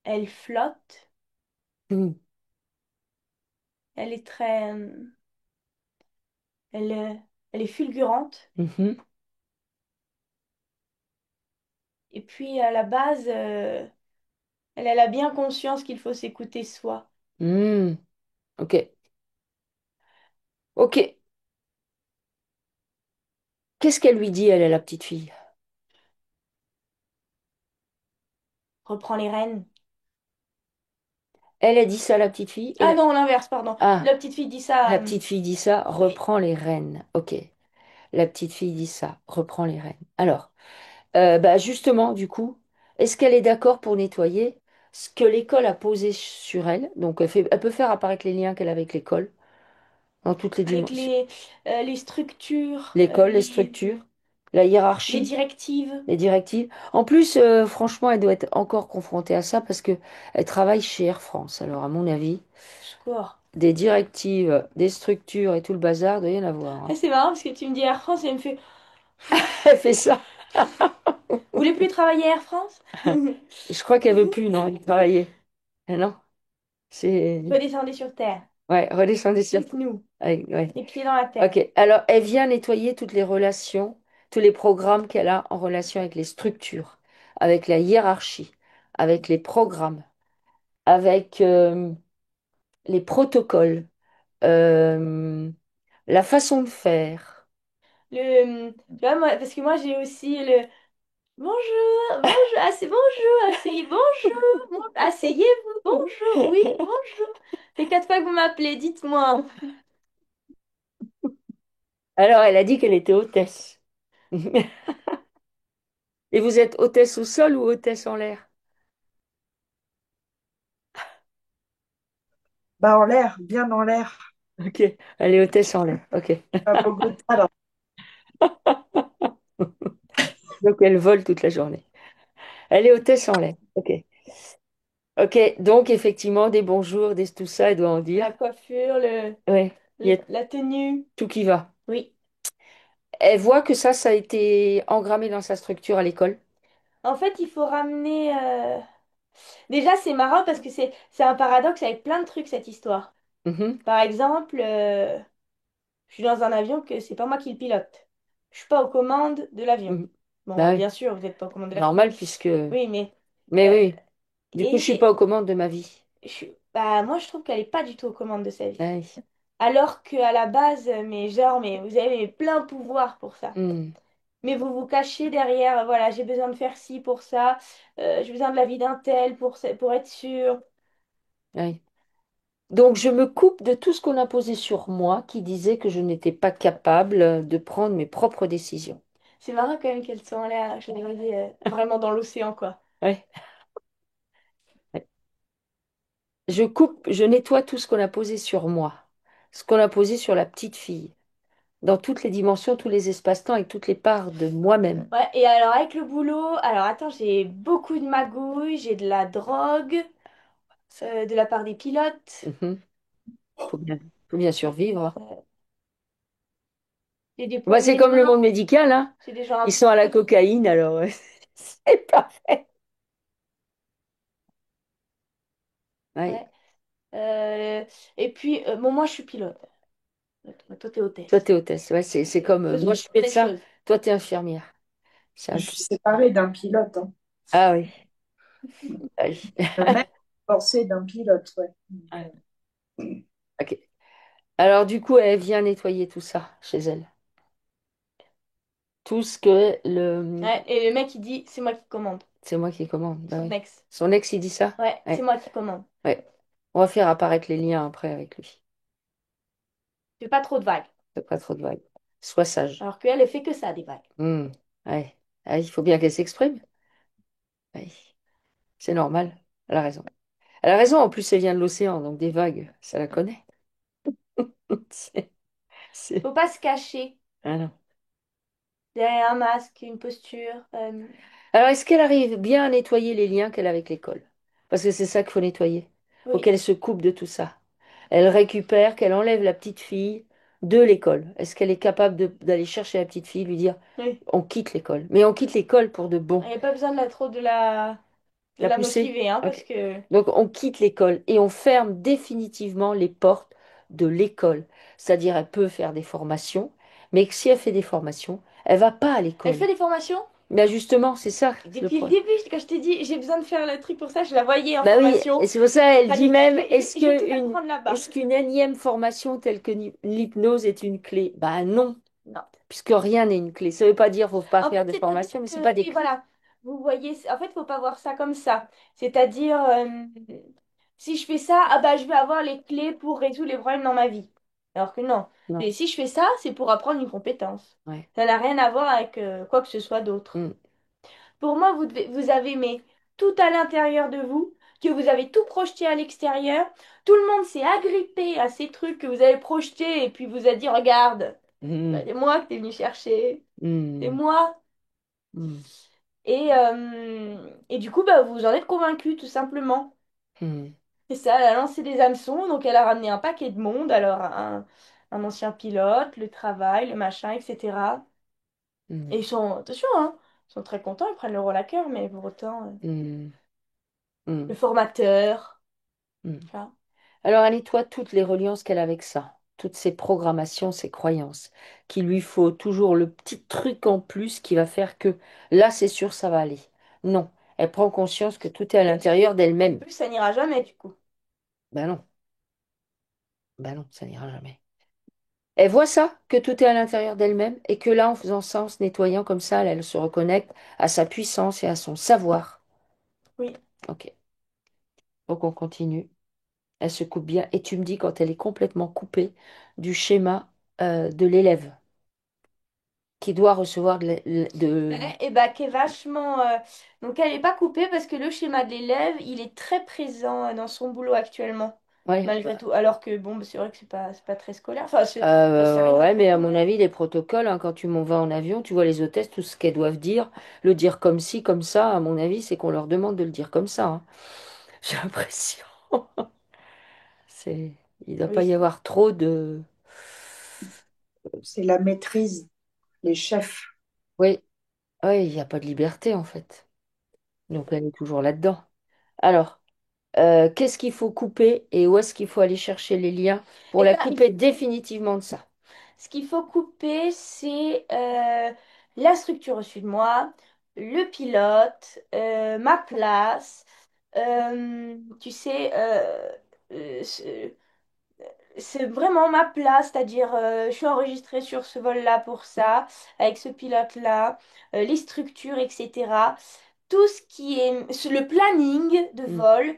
Elle flotte. Hmm, Elle est très... elle, elle est fulgurante. mhm, Et puis à la base, elle a bien conscience qu'il faut s'écouter soi. hmm, ok, ok. Qu'est-ce qu'elle lui dit, elle, la petite fille? Reprends les rênes. Elle a dit ça, la petite fille, Ah non, l'inverse, pardon. Ah, La petite fille dit ça. la petite fille dit ça, Oui. reprends les rênes. Ok, la petite fille dit ça, reprends les rênes. Alors, bah justement, du coup, est-ce qu'elle est d'accord pour nettoyer ce que l'école a posé sur elle? Donc, elle peut faire apparaître les liens qu'elle a avec l'école dans toutes les Avec dimensions. les structures, L'école, les structures, la les hiérarchie, directives. les directives. En plus, franchement, elle doit être encore confrontée à ça parce que elle travaille chez Air France. Alors, à mon avis, Score. des directives, des structures et tout le bazar, doit y en avoir, Ah, hein. c'est marrant parce que tu me dis Air France et elle me fait Elle fait ça. Vous voulez plus travailler à Air France? Je crois qu'elle veut plus, non, y travailler. Ah non, c'est... Redescendez sur Terre. Ouais, redescendez sur... Dites-nous. Ouais. Les pieds dans la terre. Ok, alors elle vient nettoyer toutes les relations, tous les programmes qu'elle a en relation avec les structures, avec la hiérarchie, avec les programmes, avec les protocoles, euh, la façon de faire. Tu vois, moi, parce que moi j'ai aussi le bonjour, bonjour, bonjour, asseyez, bonjour, asseyez-vous, bonjour, oui, bonjour. Ça fait 4 fois que vous m'appelez, dites-moi. Alors elle a dit qu'elle était hôtesse. Et vous êtes hôtesse au sol ou hôtesse en l'air? Bah, en l'air, bien en l'air, Ok, elle est hôtesse en l'air. Ok. à Bogota, là. Donc elle vole toute la journée. Elle est hôtesse en l'air. Ok. Ok, donc effectivement, des bonjours, des tout ça, elle doit en dire. La coiffure, Ouais, il y a la tenue. tout qui va. Oui. Elle voit que ça a été engrammé dans sa structure à l'école. En fait, il faut ramener. Déjà, c'est marrant parce que c'est un paradoxe avec plein de trucs, cette histoire. Mhm, Par exemple, je suis dans un avion que c'est pas moi qui le pilote. Je suis pas aux commandes de l'avion. mhm. Bon, Bah oui, bien sûr, vous n'êtes pas aux commandes de l'avion. normal puisque... Oui, mais Mais euh, oui, du coup, je suis pas et aux commandes de ma vie. bah moi je trouve qu'elle est pas du tout aux commandes de sa vie. Ah oui. Alors qu'à la base, mais genre, mais vous avez plein pouvoir pour ça. Hmm, Mais vous vous cachez derrière, voilà, j'ai besoin de faire ci pour ça, j'ai besoin de l'avis d'un tel pour être sûr. oui. Donc je me coupe de tout ce qu'on a posé sur moi qui disait que je n'étais pas capable de prendre mes propres décisions. C'est marrant quand même qu'elles sont allées vraiment dans l'océan, quoi. Ouais. Ouais. Je coupe, je nettoie tout ce qu'on a posé sur moi, ce qu'on a posé sur la petite fille, dans toutes les dimensions, tous les espaces-temps et toutes les parts de moi-même. Ouais, et alors avec le boulot, alors attends, j'ai beaucoup de magouilles, j'ai de la drogue de la part des pilotes. Mhm. Faut bien, faut bien survivre. Euh, j'ai des Bah, c'est poignées de comme le main, monde médical, hein. j'ai des gens un Ils peu sont à la chelous. cocaïne, alors c'est parfait. Ouais. Ouais. Et puis, bon, moi je suis pilote. Toi, t'es Toi, hôtesse. t'es hôtesse. Ouais, c'est comme Deux, moi, je suis belle médecin. chose. Toi, t'es infirmière. C'est un Je peu. suis séparée d'un pilote, hein. Ah oui. Ah oui. Même divorcée d'un pilote, ouais. Ouais. Ok. Alors, du coup, elle vient nettoyer tout ça chez elle. Tout ce que le. Ouais, et le mec il dit, c'est moi qui commande. C'est moi qui commande. Bah Son oui. ex. Son ex, il dit ça? Ouais, c'est Ouais. moi qui commande. Ouais. On va faire apparaître les liens après avec lui. Fais pas trop de vagues. Fais pas trop de vagues. Sois sage. Alors qu'elle, elle fait que ça, des vagues. Hmm. Ouais. Ah, il faut bien qu'elle s'exprime. Ouais. C'est normal. Elle a raison. Elle a raison, en plus, elle vient de l'océan, donc des vagues, ça la connaît. C'est- c'est- Faut pas se cacher Ah non. derrière un masque, une posture. Alors, est-ce qu'elle arrive bien à nettoyer les liens qu'elle a avec l'école? Parce que c'est ça qu'il faut nettoyer. Il faut Oui, qu'elle se coupe de tout ça. Elle récupère, qu'elle enlève la petite fille de l'école. Est-ce qu'elle est capable d'aller chercher la petite fille, lui dire, oui. on quitte l'école. Mais on quitte l'école pour de bon. Il n'y a pas besoin de La la pousser? motiver, hein, parce Ok. que Donc on quitte l'école et on ferme définitivement les portes de l'école. C'est-à-dire elle peut faire des formations, mais que si elle fait des formations, elle va pas à elle l'école. fait des formations. Mais justement, c'est ça le Depuis le problème. début, quand je t'ai dit, j'ai besoin de faire le truc pour ça, je la voyais en Bah oui, formation. et c'est pour ça elle dit Allez, même je vais tout apprendre là-bas. est-ce qu'une énième formation telle que l'hypnose est une clé? Bah non, Non. puisque rien n'est une clé. Ça veut pas dire faut pas En faire fait, de c'est-à-dire formation, mais c'est que, pas des oui, clés. voilà, vous voyez, en fait, faut pas voir ça comme ça. C'est-à-dire, si je fais ça, ah bah, je vais avoir les clés pour résoudre les problèmes dans ma vie. Alors que non. Non. Et si je fais ça, c'est pour apprendre une compétence. Ouais. Ça n'a rien à voir avec quoi que ce soit d'autre. Mm. Pour moi, vous avez mais tout à l'intérieur de vous, que vous avez tout projeté à l'extérieur. Tout le monde s'est agrippé à ces trucs que vous avez projetés et puis vous a dit, regarde, bah, Mm. c'est moi que t'es venu chercher. C'est Mm. moi. Mm. Et du coup, bah, vous en êtes convaincu, tout simplement. Mm. Et ça, elle a lancé des hameçons, donc elle a ramené un paquet de monde, alors un ancien pilote, le travail, le machin, etc. Et Mm. ils sont, attention, hein, ils sont très contents, ils prennent le rôle à cœur, mais pour autant, Mm. le Mm. formateur, Mm. tu vois. Alors, elle nettoie toutes les reliances qu'elle a avec ça, toutes ses programmations, ses croyances, qu'il lui faut toujours le petit truc en plus qui va faire que là, c'est sûr, ça va aller. Non, elle prend conscience que tout est à l'intérieur En d'elle-même. plus, ça n'ira jamais, du coup. Ben non, ça n'ira jamais. Elle voit ça, que tout est à l'intérieur d'elle-même, et que là, en faisant ça, en se nettoyant comme ça, elle se reconnecte à sa puissance et à son savoir. Oui. Ok, donc on continue. Elle se coupe bien, et tu me dis quand elle est complètement coupée du schéma de l'élève, qui doit recevoir Et bah, qui est vachement. Donc, elle n'est pas coupée parce que le schéma de l'élève, il est très présent dans son boulot actuellement, Ouais, malgré tout. Alors que, bon, bah, c'est vrai que c'est pas très scolaire. Enfin, j'en sais rien ouais, mais après, à hein, mon mais avis, les protocoles, hein, quand tu m'en vas en avion, tu vois les hôtesses, tout ce qu'elles doivent dire, le dire comme ci, comme ça, à mon avis, c'est qu'on leur demande de le dire comme ça, hein. J'ai l'impression. C'est... Il ne doit pas y oui. avoir trop de... C'est la maîtrise, les chefs. Oui, oui, il n'y a pas de liberté, en fait. Donc, elle est toujours là-dedans. Alors, qu'est-ce qu'il faut couper et où est-ce qu'il faut aller chercher les liens pour Et la ben, couper définitivement de ça? ce qu'il faut couper, c'est la structure au-dessus de moi, le pilote, ma place. Tu sais, c'est vraiment ma place, c'est-à-dire je suis enregistrée sur ce vol-là pour ça, avec ce pilote-là, les structures, etc. Tout ce qui est le planning de Hmm, vol,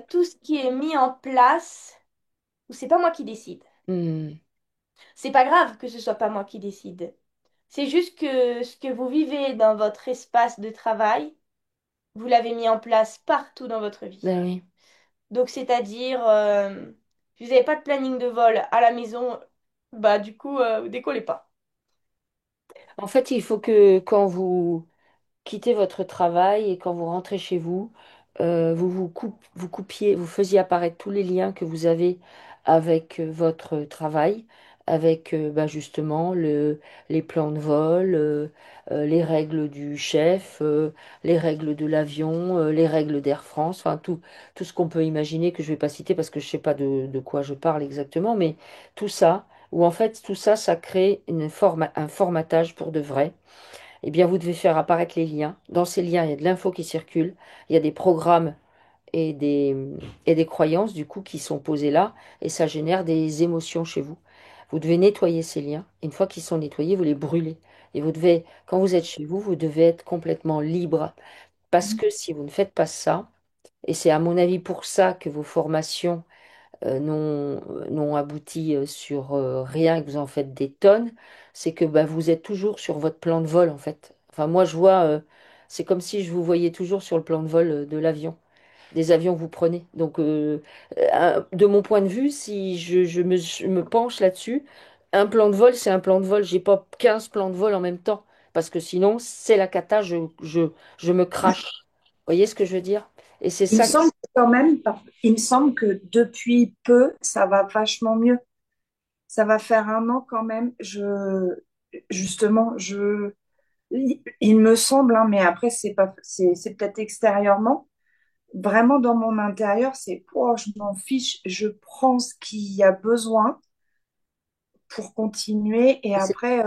tout ce qui est mis en place. où c'est pas moi qui décide. Hmm. C'est pas grave que ce soit pas moi qui décide. C'est juste que ce que vous vivez dans votre espace de travail, vous l'avez mis en place partout dans votre vie. Ben oui. Donc, c'est-à-dire, si vous n'avez pas de planning de vol à la maison, bah du coup, vous décollez pas. En fait, il faut que quand vous quittez votre travail et quand vous rentrez chez vous, vous coupiez, vous faisiez apparaître tous les liens que vous avez avec votre travail, avec bah, justement les plans de vol, les règles du chef, les règles de l'avion, les règles d'Air France, enfin tout ce qu'on peut imaginer que je ne vais pas citer parce que je ne sais pas de quoi je parle exactement, mais tout ça, où en fait tout ça, ça crée un formatage pour de vrai eh bien, vous devez faire apparaître les liens. Dans ces liens, il y a de l'info qui circule, il y a des programmes et et des croyances, du coup, qui sont posées là, et ça génère des émotions chez vous. Vous devez nettoyer ces liens. Une fois qu'ils sont nettoyés, vous les brûlez. Et vous devez, quand vous êtes chez vous, vous devez être complètement libre. Parce que si vous ne faites pas ça, et c'est à mon avis pour ça que vos formations n'ont abouti sur rien et que vous en faites des tonnes, c'est que bah, vous êtes toujours sur votre plan de vol en fait. Enfin moi je vois, c'est comme si je vous voyais toujours sur le plan de vol de l'avion, des avions que vous prenez. Donc de mon point de vue, si je me penche là-dessus, un plan de vol c'est un plan de vol. J'ai pas 15 plans de vol en même temps parce que sinon c'est la cata, je me crache. Vous voyez ce que je veux dire? Et c'est Il me ça. semble quand même, il me semble que depuis peu, ça va vachement mieux. Ça va faire un an quand même. Justement, il me semble, hein, mais après, c'est pas, c'est peut-être extérieurement. Vraiment, dans mon intérieur, c'est, oh, je m'en fiche, je prends ce qu'il y a besoin pour continuer. Et après,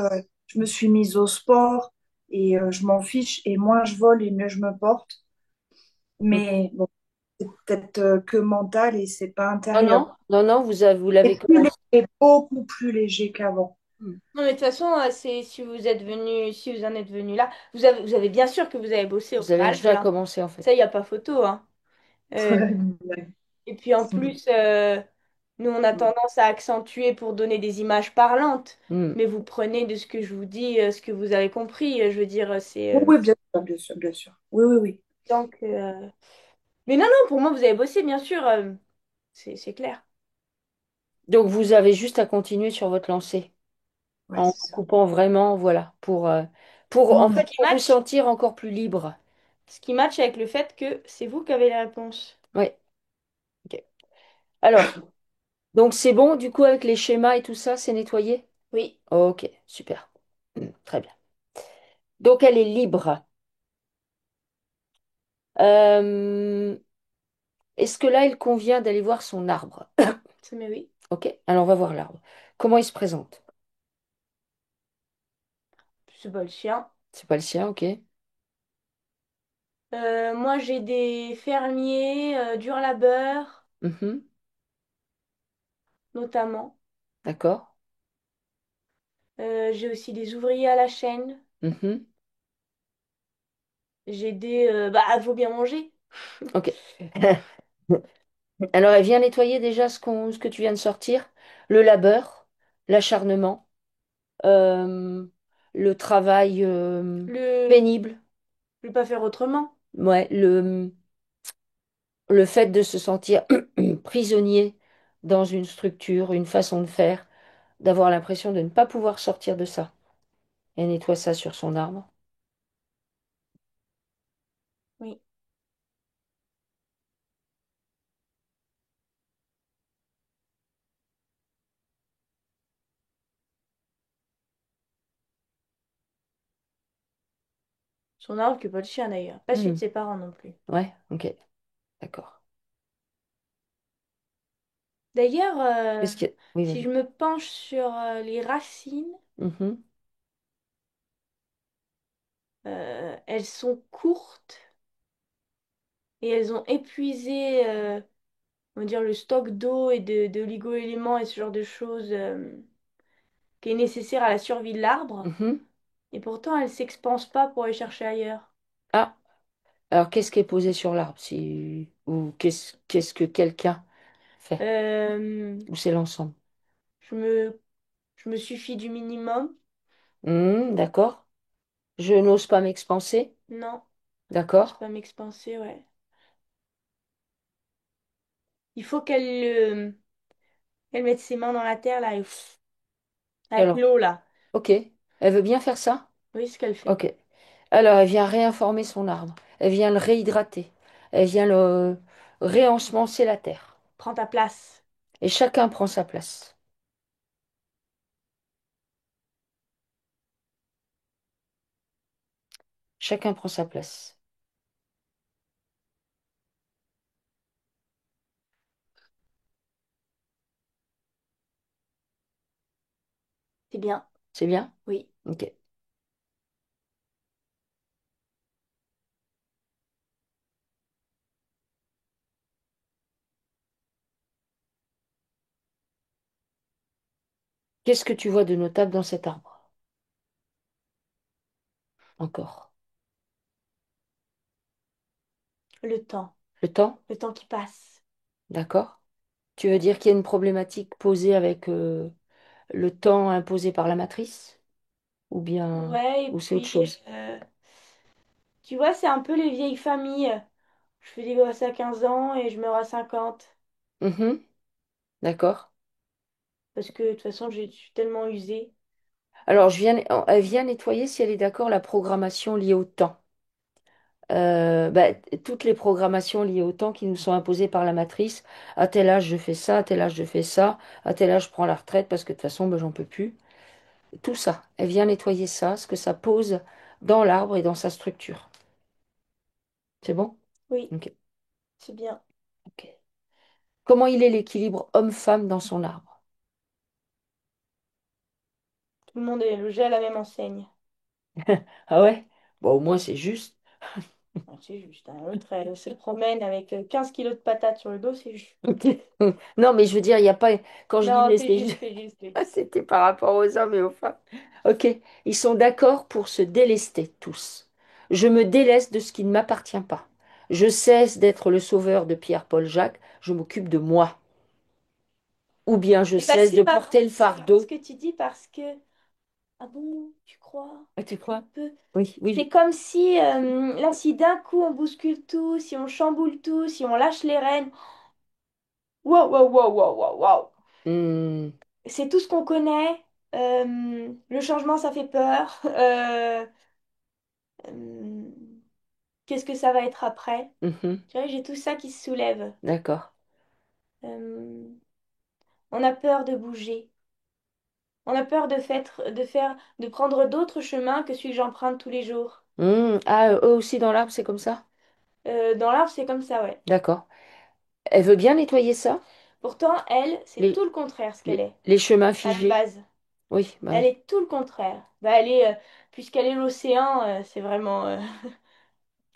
je me suis mise au sport et je m'en fiche. Et moins je vole et mieux je me porte. Mais bon, c'est peut-être que mental et c'est pas Non, intérieur. non, non, non, vous Et l'avez plus commencé. léger, beaucoup plus léger qu'avant. Hmm. Non, mais de toute façon, c'est si vous êtes venu, si vous en êtes venu là, vous avez bien sûr que vous avez bossé au Vous avez préalable, déjà hein. commencé en Ça, fait. il n'y a pas photo, hein. Euh, et puis en plus, nous, on a tendance à accentuer pour donner des images parlantes. Hmm. Mais vous prenez de ce que je vous dis, ce que vous avez compris. Je veux dire, c'est Oui, oui, bien sûr, bien sûr, bien sûr. Oui, oui, oui. tant que. Mais non, non, pour moi, vous avez bossé, bien sûr. C'est clair. Donc vous avez juste à continuer sur votre lancée Ouais, en c'est ça. coupant vraiment, voilà, pour en Ce Mm. fait qui pour vous match, sentir encore plus libre. ce qui match avec le fait que c'est vous qui avez les réponses. Oui. Ok. Alors, donc c'est bon, du coup avec les schémas et tout ça, c'est nettoyé? Oui, Ok, super. Très bien. Donc elle est libre. Euh, Est-ce que là il convient d'aller voir son arbre? c'est mais oui. Ok, alors on va voir l'arbre. Comment il se présente? C'est pas le chien. C'est pas le sien, ok. Moi, j'ai des fermiers dur labeur, Mhm. notamment. D'accord. J'ai aussi des ouvriers à la chaîne. Mhm. J'ai des... bah, faut bien manger. Ok. Alors, elle vient nettoyer déjà ce que tu viens de sortir. Le labeur, l'acharnement, euh, le travail Le... pénible. Je vais pas faire autrement. Ouais, le fait de se sentir prisonnier dans une structure, une façon de faire, d'avoir l'impression de ne pas pouvoir sortir de ça. Elle nettoie ça sur son arbre. Oui. Son arbre que pas le chien d'ailleurs. Pas celui de Mhm. ses parents non plus. Ouais, ok, d'accord. D'ailleurs, Qu'est-ce que... Oui, si je vas-y. me penche sur les racines, Mhm. elles sont courtes et elles ont épuisé, on va dire, le stock d'eau et de oligo-éléments et ce genre de choses qui est nécessaire à la survie de l'arbre. Mhm. Et pourtant, elles s'expansent pas pour aller chercher ailleurs. Ah, alors qu'est-ce qui est posé sur l'arbre si... ou qu'est-ce que quelqu'un Fais. Euh, Ou c'est l'ensemble? je me, je me suffis du minimum. D'accord. Je n'ose pas m'expanser. Non, j'ose D'accord. pas m'expanser, ouais. Il faut qu'elle mette ses mains dans la terre, là, et avec Alors, l'eau, là. ok. Elle veut bien faire ça? Oui, ce qu'elle fait. Ok. Alors, elle vient réinformer son arbre. Elle vient le réhydrater. Elle vient le réensemencer la terre. Prends ta place. Et chacun prend sa place. Chacun prend sa place. C'est bien. C'est bien? Oui. Ok. Qu'est-ce que tu vois de notable dans cet arbre? Encore. Le temps. Le temps? Le temps qui passe. D'accord. Tu veux dire qu'il y a une problématique posée avec le temps imposé par la matrice? Ou bien... Ouais, et Ou c'est autre puis, chose? tu vois, c'est un peu les vieilles familles. Je fais des gosses à 15 ans et je meurs à 50. Mhm. D'accord. Parce que de toute façon, je suis tellement usée. Alors, elle vient nettoyer, si elle est d'accord, la programmation liée au temps. Bah, toutes les programmations liées au temps qui nous sont imposées par la matrice. À tel âge, je fais ça, à tel âge, je fais ça, à tel âge, je prends la retraite parce que de toute façon, bah, j'en peux plus. Tout ça, elle vient nettoyer ça, ce que ça pose dans l'arbre et dans sa structure. C'est bon? Oui, Ok. c'est bien. Ok. Comment il est l'équilibre homme-femme dans son arbre? Tout le monde est logé à la même enseigne. Ah ouais? Bon, au moins, c'est juste. Ah, c'est juste, hein. L'autre, elle se promène avec 15 kilos de patates sur le dos, c'est juste. Ok. Non, mais je veux dire, il n'y a pas. Quand je Non, disais, c'est c'est juste, juste. c'est juste. Oui. C'était par rapport aux hommes et aux femmes. Ok. Ils sont d'accord pour se délester tous. Je me déleste de ce qui ne m'appartient pas. Je cesse d'être le sauveur de Pierre-Paul Jacques. Je m'occupe de moi. Ou bien je C'est pas cesse si de marrant porter le ce fardeau. que tu dis parce que... Ah bon, tu crois? Ah, tu Un crois? peu. Oui, C'est oui. comme si, là, si d'un coup on bouscule tout, si on chamboule tout, si on lâche les rênes. Waouh, waouh, waouh, waouh, waouh, waouh. Hmm, C'est tout ce qu'on connaît. Le changement, ça fait peur. Euh, qu'est-ce que ça va être après? mhm. Tu vois, j'ai tout ça qui se soulève. D'accord. Euh, on a peur de bouger. On a peur de prendre d'autres chemins que celui que j'emprunte tous les jours. Ah, eux aussi dans l'arbre, c'est comme ça? Dans l'arbre, c'est comme ça, ouais. D'accord. Elle veut bien nettoyer ça? Pourtant, elle, c'est Les, tout le contraire ce qu'elle est, les chemins à la figés? base. Oui, bah Elle oui. est tout le contraire. Bah, puisqu'elle est l'océan, c'est vraiment...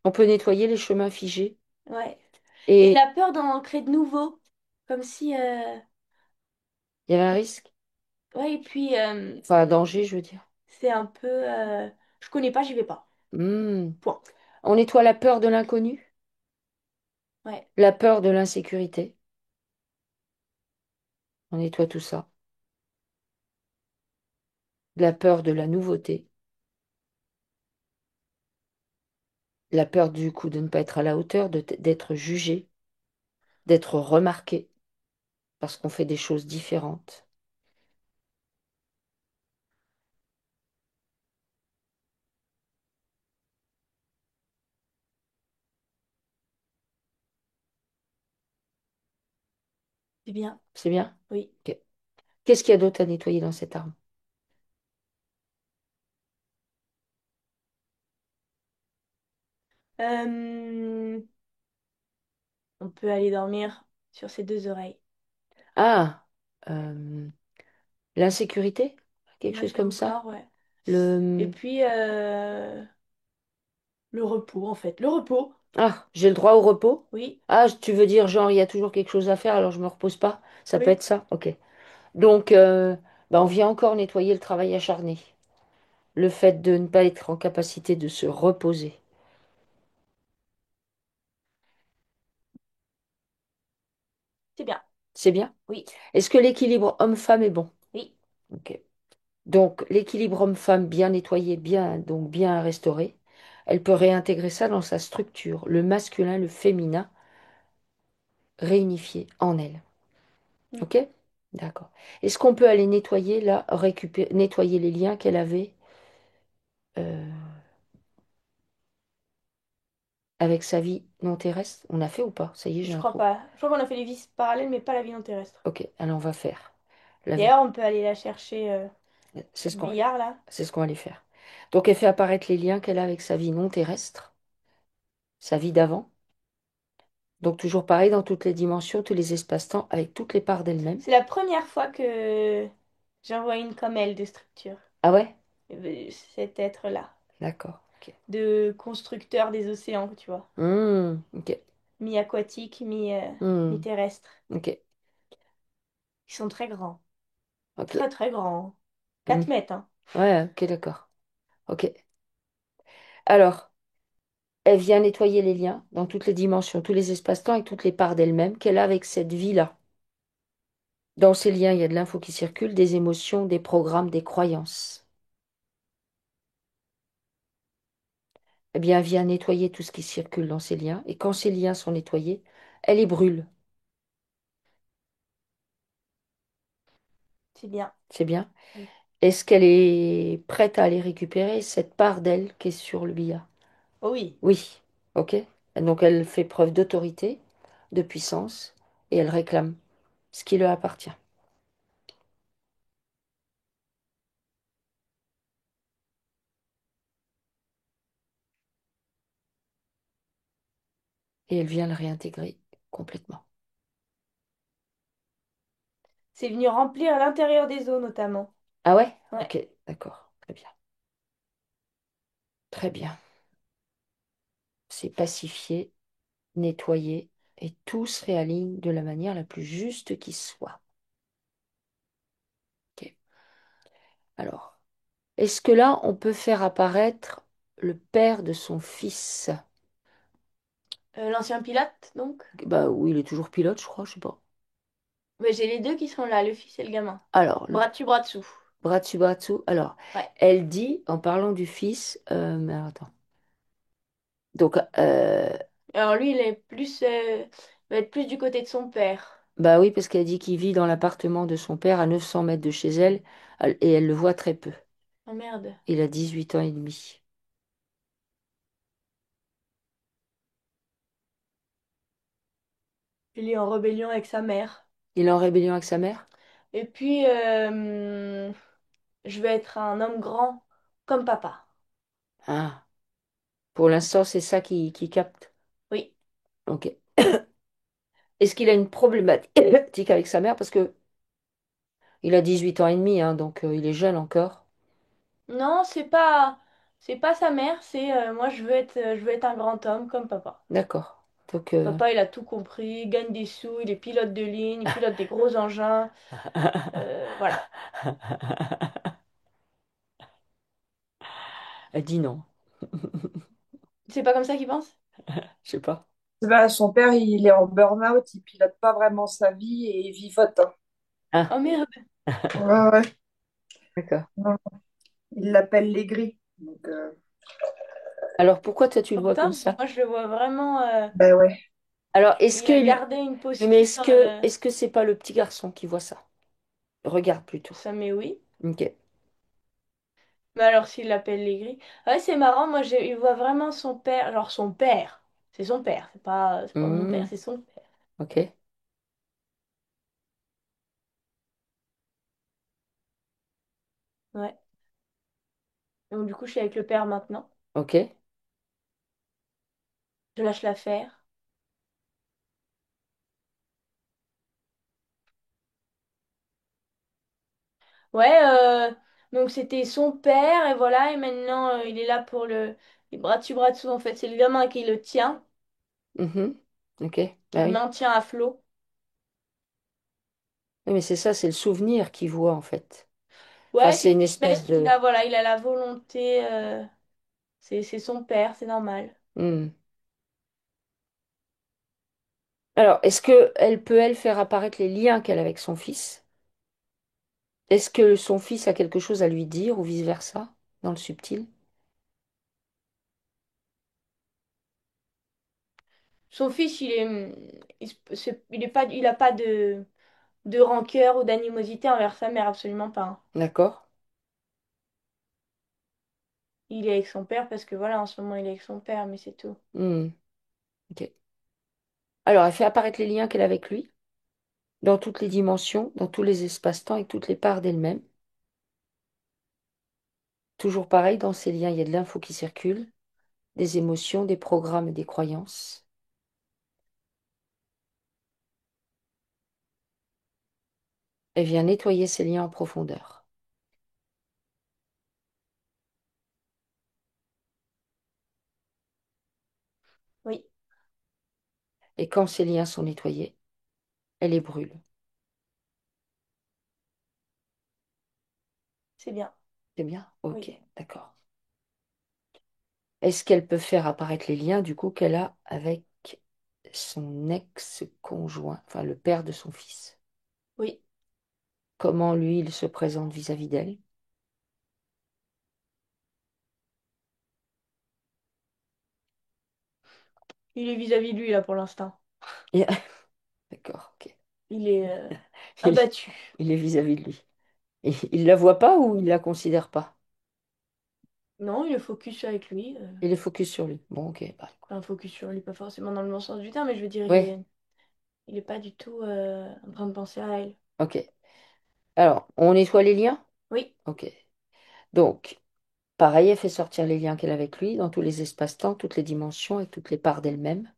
On peut nettoyer les chemins figés. ouais. Et elle Et a peur d'en créer de nouveaux. Comme si... il y avait un risque? ouais, et puis, Enfin, un danger, je veux dire. c'est un peu... je connais pas, j'y vais pas. Hmm. Point. On nettoie la peur de l'inconnu, Ouais, la peur de l'insécurité. On nettoie tout ça. La peur de la nouveauté, la peur du coup de ne pas être à la hauteur, d'être jugé, d'être remarqué parce qu'on fait des choses différentes. c'est bien. C'est bien? Oui. Ok. Qu'est-ce qu'il y a d'autre à nettoyer dans cette arme? Euh, on peut aller dormir sur ses deux oreilles. Ah, euh, l'insécurité? Quelque Ouais, chose sur comme le ça? corps, ouais. Et Le... puis, le repos, en fait. Le repos, Ah, j'ai le droit au repos? oui, Ah, tu veux dire genre il y a toujours quelque chose à faire alors je me repose pas? Ça peut oui, être ça? Ok. Donc, bah, on vient encore nettoyer le travail acharné. Le fait de ne pas être en capacité de se reposer. c'est bien. C'est bien? Oui, Est-ce que l'équilibre homme-femme est bon? oui, Ok. Donc, l'équilibre homme-femme bien nettoyé, bien, donc bien restauré, elle peut réintégrer ça dans sa structure, le masculin, le féminin, réunifié en elle. mm. Ok? D'accord. Est-ce qu'on peut aller nettoyer, là, récupérer, nettoyer les liens qu'elle avait euh, avec sa vie non terrestre? On a fait ou pas? Ça y est, j'ai Je un crois trou. pas. Je crois qu'on a fait les vis parallèles, mais pas la vie non terrestre. Ok, alors on va faire la vie. D'ailleurs, on peut aller la chercher C'est ce au qu'on billard, là. c'est ce qu'on va aller faire. Donc, elle fait apparaître les liens qu'elle a avec sa vie non terrestre, sa vie d'avant. Donc, toujours pareil dans toutes les dimensions, tous les espaces-temps, avec toutes les parts d'elle-même. C'est la première fois que j'en vois une comme elle de structure. Ah ouais? Cet être-là. D'accord. Ok. De constructeur des océans, tu vois. Ok. Mi-aquatique, Hmm, mi-terrestre. ok. Ils sont très grands. Ok. Très très grands. Hmm, 4 mètres, hein. ouais, ok, d'accord. Ok. Alors, elle vient nettoyer les liens dans toutes les dimensions, tous les espaces-temps et toutes les parts d'elle-même qu'elle a avec cette vie-là. Dans ces liens, il y a de l'info qui circule, des émotions, des programmes, des croyances. Eh bien, elle vient nettoyer tout ce qui circule dans ces liens. Et quand ces liens sont nettoyés, elle les brûle. C'est bien. C'est bien. Oui. Est-ce qu'elle est prête à aller récupérer cette part d'elle qui est sur le billard? Oh oui, Oui. Ok. Donc, elle fait preuve d'autorité, de puissance, et elle réclame ce qui lui appartient. Et elle vient le réintégrer complètement. c'est venu remplir l'intérieur des eaux notamment. Ah ouais? Ouais, Ok, d'accord. Très bien. Très bien. C'est pacifié, nettoyé, et tout se réaligne de la manière la plus juste qui soit. Ok. Alors, est-ce que là, on peut faire apparaître le père de son fils? l'ancien pilote donc. Bah oui, il est toujours pilote, je crois, je sais pas. Mais j'ai les deux qui sont là, le fils et le gamin. Alors, le Bras dessus, bras dessous. bras dessus, bras dessous. Alors, Ouais. elle dit, en parlant du fils, mais attends. Donc, Alors lui, va être plus du côté de son père. bah oui, parce qu'elle dit qu'il vit dans l'appartement de son père à 900 mètres de chez elle, et elle le voit très peu. Oh merde. Il a 18 ans et demi. Il est en rébellion avec sa mère. Il est en rébellion avec sa mère? Et puis, je vais être un homme grand comme papa. Ah, pour l'instant, c'est ça qui capte. Oui. Ok. Est-ce qu'il a une problématique avec sa mère? Parce que il a 18 ans et demi, hein, donc il est jeune encore. Non, c'est pas sa mère, c'est moi je veux être un grand homme comme papa. D'accord. Donc, Papa, il a tout compris, il gagne des sous, il est pilote de ligne, il pilote des gros engins. Voilà. elle dit non. C'est pas comme ça qu'il pense? Je sais pas. Bah, son père, il est en burn-out, il pilote pas vraiment sa vie et il vivote, hein. Ah, Oh merde. Ouais, ouais. d'accord. Non, il l'appelle les gris. Donc, Alors, pourquoi toi tu le Oh vois putain, comme parce que ça? moi je le vois vraiment. ben ouais. Alors, est-ce Il a que, gardé une mais posture. est-ce que c'est pas le petit garçon qui voit ça? Regarde plutôt. Ça mais oui. Ok. Mais alors s'il l'appelle les gris. Ouais, c'est marrant, il voit vraiment son père. Genre son père. C'est son père, c'est pas mon père, Hmm, c'est son père. ok. Ouais. Donc du coup, je suis avec le père maintenant. Ok. Je lâche l'affaire. Ouais, donc c'était son père, et voilà, et maintenant il est là pour les bras dessous, en fait. C'est le gamin qui le tient, Mhm. Ok. qui Ah le oui. maintient à flot. Oui, mais c'est ça, c'est le souvenir qu'il voit en fait. Enfin, Ouais, c'est une mais espèce il de. a, voilà, il a la volonté, c'est son père, c'est normal. Hmm. Alors, est-ce que elle peut, elle, faire apparaître les liens qu'elle a avec son fils? Est-ce que son fils a quelque chose à lui dire ou vice-versa, dans le subtil? Son fils, il a pas de rancœur ou d'animosité envers sa mère, absolument pas, hein. D'accord? Il est avec son père parce que voilà, en ce moment, il est avec son père, mais c'est tout. Hmm, ok. Alors, elle fait apparaître les liens qu'elle a avec lui, dans toutes les dimensions, dans tous les espaces-temps et toutes les parts d'elle-même. Toujours pareil, dans ces liens, il y a de l'info qui circule, des émotions, des programmes et des croyances. Elle vient nettoyer ces liens en profondeur. Oui, Et quand ces liens sont nettoyés, elle les brûle. c'est bien. C'est bien? Ok, Oui, d'accord. Est-ce qu'elle peut faire apparaître les liens, du coup, qu'elle a avec son ex-conjoint, enfin le père de son fils? oui. Comment lui, il se présente vis-à-vis d'elle? Il est vis-à-vis de lui, là, pour l'instant. Et- D'accord, ok. Il est Il, abattu. il est vis-à-vis de lui. Et il la voit pas ou il la considère pas? Non, il est focus avec lui. Il est focus sur lui. Bon, ok, bah Enfin, écoute. focus sur lui, pas forcément dans le bon sens du terme, mais je veux dire, Ouais, il est pas du tout en train de penser à elle. ok. Alors, on nettoie les liens? Oui, Ok. Donc, pareil, elle fait sortir les liens qu'elle a avec lui dans tous les espaces-temps, toutes les dimensions et toutes les parts d'elle-même.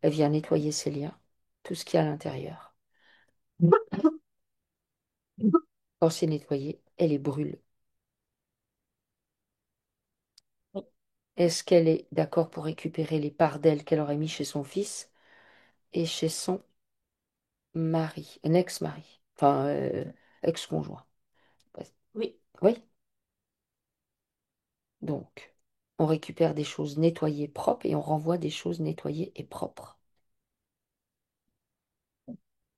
Elle vient nettoyer ces liens, tout ce qu'il y a à l'intérieur. Quand c'est nettoyé, elle les brûle. oui, Est-ce qu'elle est d'accord pour récupérer les parts d'elle qu'elle aurait mis chez son fils et chez son mari, un ex-mari, enfin, ex-conjoint? oui, Oui. Donc, on récupère des choses nettoyées propres et on renvoie des choses nettoyées et propres.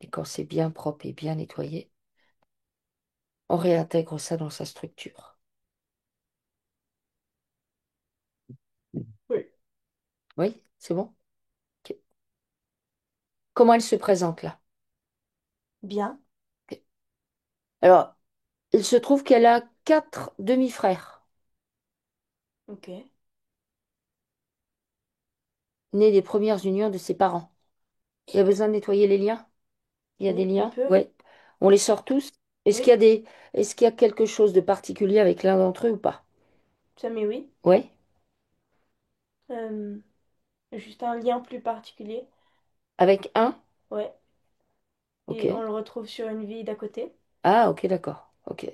Et quand c'est bien propre et bien nettoyé, on réintègre ça dans sa structure. oui. Oui, c'est bon? Ok. Comment elle se présente là? Bien. Ok. Alors, il se trouve qu'elle a 4 demi-frères, Ok. nés des premières unions de ses parents. Il y a besoin de nettoyer les liens? Il y a des Oui, un liens? peu. Oui. On les sort tous? Est-ce qu'il y Oui, a des... Est-ce qu'il y a quelque chose de particulier avec l'un d'entre eux ou pas? ça mais oui. Oui. Euh, Juste un lien plus particulier. Avec un? Ouais. Ok. Et on le retrouve sur une vie d'à côté. Ah, ok, d'accord. Ok,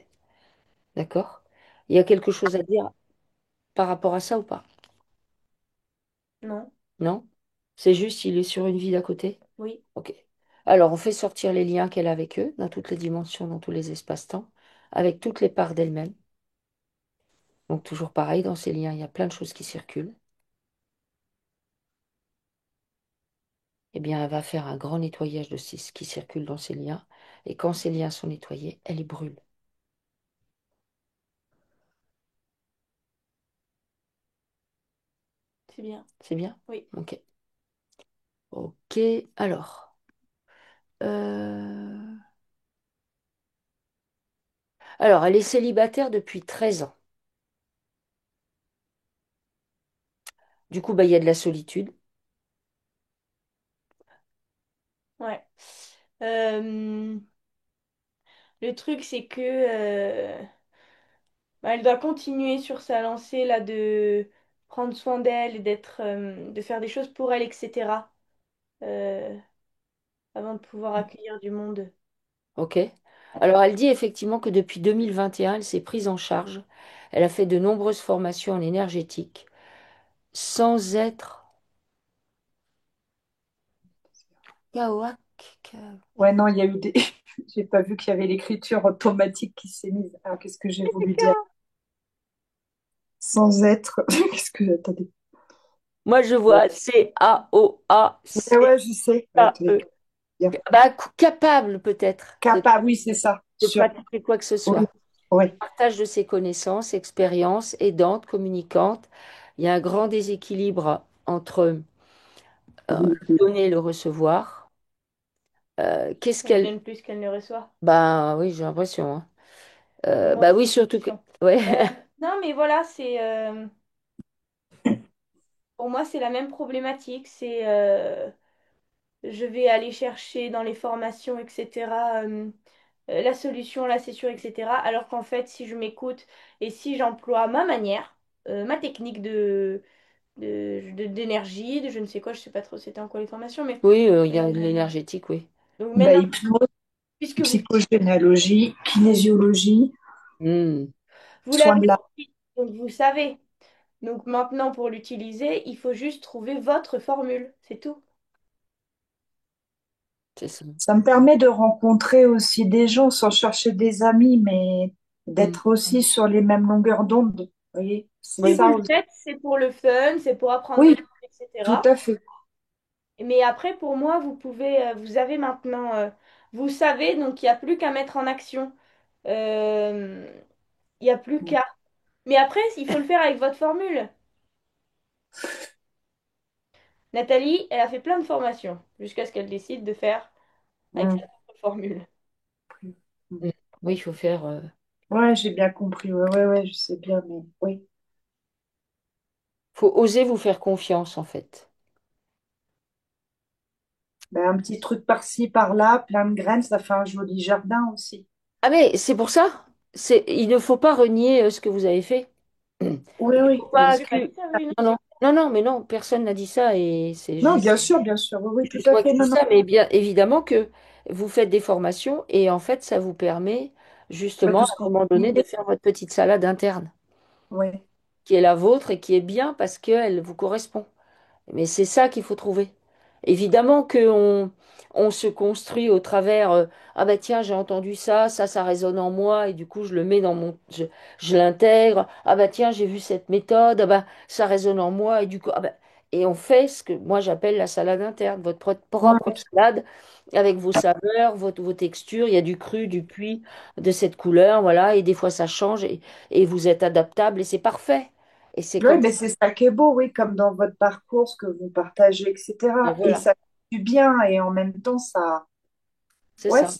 d'accord. Il y a quelque chose à dire par rapport à ça ou pas? Non. Non? C'est juste, il est sur une vie d'à côté? Oui, Ok. Alors, on fait sortir les liens qu'elle a avec eux, dans toutes les dimensions, dans tous les espaces-temps, avec toutes les parts d'elle-même. Donc, toujours pareil, dans ces liens, il y a plein de choses qui circulent. Eh bien, elle va faire un grand nettoyage de ce qui circule dans ces liens. Et quand ces liens sont nettoyés, elle les brûle. c'est bien. C'est bien? Oui, Ok. Ok, alors. euh, Alors, elle est célibataire depuis 13 ans. Du coup, bah, il y a de la solitude. ouais. Euh, le truc, c'est que bah, elle doit continuer sur sa lancée là de prendre soin d'elle et de faire des choses pour elle, etc. euh, avant de pouvoir accueillir du monde. Ok. Alors, elle dit effectivement que depuis 2021, elle s'est prise en charge. Elle a fait de nombreuses formations en énergétique sans être Kawak. Ouais, non, il y a eu des. J'ai pas vu qu'il y avait l'écriture automatique qui s'est mise. Alors, qu'est-ce que j'ai voulu dire? Sans être. Qu'est-ce que. Attendez. Moi, je Ouais, vois ouais, ouais, je sais. Ouais, tu es CAAE. bien. Bah, capable peut-être Capable, oui, c'est ça, de sûr. pratiquer quoi que ce Oui, soit. oui, Partage de ses connaissances, expériences, aidante, communicante. Il y a un grand déséquilibre entre le donner et le recevoir. Qu'est-ce Elle qu'elle... donne plus qu'elle ne reçoit. Bah oui, j'ai l'impression, hein. Moi Bah aussi, oui, j'ai surtout que... l'impression. Ouais. Non, mais voilà, c'est pour moi, c'est la même problématique. C'est je vais aller chercher dans les formations, etc., la solution, là, c'est sûr, etc. Alors qu'en fait, si je m'écoute et si j'emploie ma manière, ma technique d'énergie, de je ne sais quoi, je sais pas trop c'était en quoi les formations, mais Oui, il y a de euh, l'énergétique, oui. donc bah, maintenant, hypnose, puisque psychogénéalogie, kinésiologie, Hmm, vous soins l'avez de la... compris, donc vous savez. Donc maintenant, pour l'utiliser, il faut juste trouver votre formule, c'est tout. c'est ça. Ça me permet de rencontrer aussi des gens sans chercher des amis, mais Hmm. d'être aussi sur les mêmes longueurs d'onde. Vous voyez, c'est Si vous Oui, ça le aussi. faites, c'est pour le fun, c'est pour apprendre des Oui, choses, tout etc. à fait. Mais après, pour moi, vous pouvez, vous avez maintenant, vous savez, donc il n'y a plus qu'à mettre en action. Euh, Il n'y a plus qu'à. Mais après, il faut le faire avec votre formule. Nathalie, elle a fait plein de formations jusqu'à ce qu'elle décide de faire avec sa Mm. propre formule. Hmm. Oui, il faut faire... Ouais, j'ai bien compris. Ouais, ouais, ouais, je sais bien, mais oui. faut oser vous faire confiance, en fait. Ben, un petit truc par-ci, par-là, plein de graines, ça fait un joli jardin aussi. Ah mais c'est pour ça. Il ne faut pas renier ce que vous avez fait. Oui, Il faut oui, bien pas J'ai sûr. pas que... dit ça, oui, non. Non, non, non, non, mais non, personne n'a dit ça et c'est Non, juste... bien sûr, oui, oui, tout Juste à moi fait. qui dis Non, non. ça, mais bien évidemment que vous faites des formations et en fait, ça vous permet Bah, justement de à se un moment donné de renseigner. faire votre petite salade interne, Oui, qui est la vôtre et qui est bien parce qu'elle vous correspond. Mais c'est ça qu'il faut trouver. Évidemment qu'on on se construit au travers, ah bah tiens, j'ai entendu ça, ça résonne en moi, et du coup je le mets dans je l'intègre, ah bah tiens, j'ai vu cette méthode, ah bah ça résonne en moi, et du coup, ah bah, et on fait ce que moi j'appelle la salade interne, votre ouais, propre salade, avec vos saveurs, vos textures, il y a du cru, du cuit, de cette couleur, voilà, et des fois ça change, et vous êtes adaptable, et c'est parfait. Et c'est ouais, comme mais ça, c'est ça qui est beau, oui, comme dans votre parcours, ce que vous partagez, et etc. Et voilà, ça fait du bien, et en même temps, ça, c'est ouais, ça.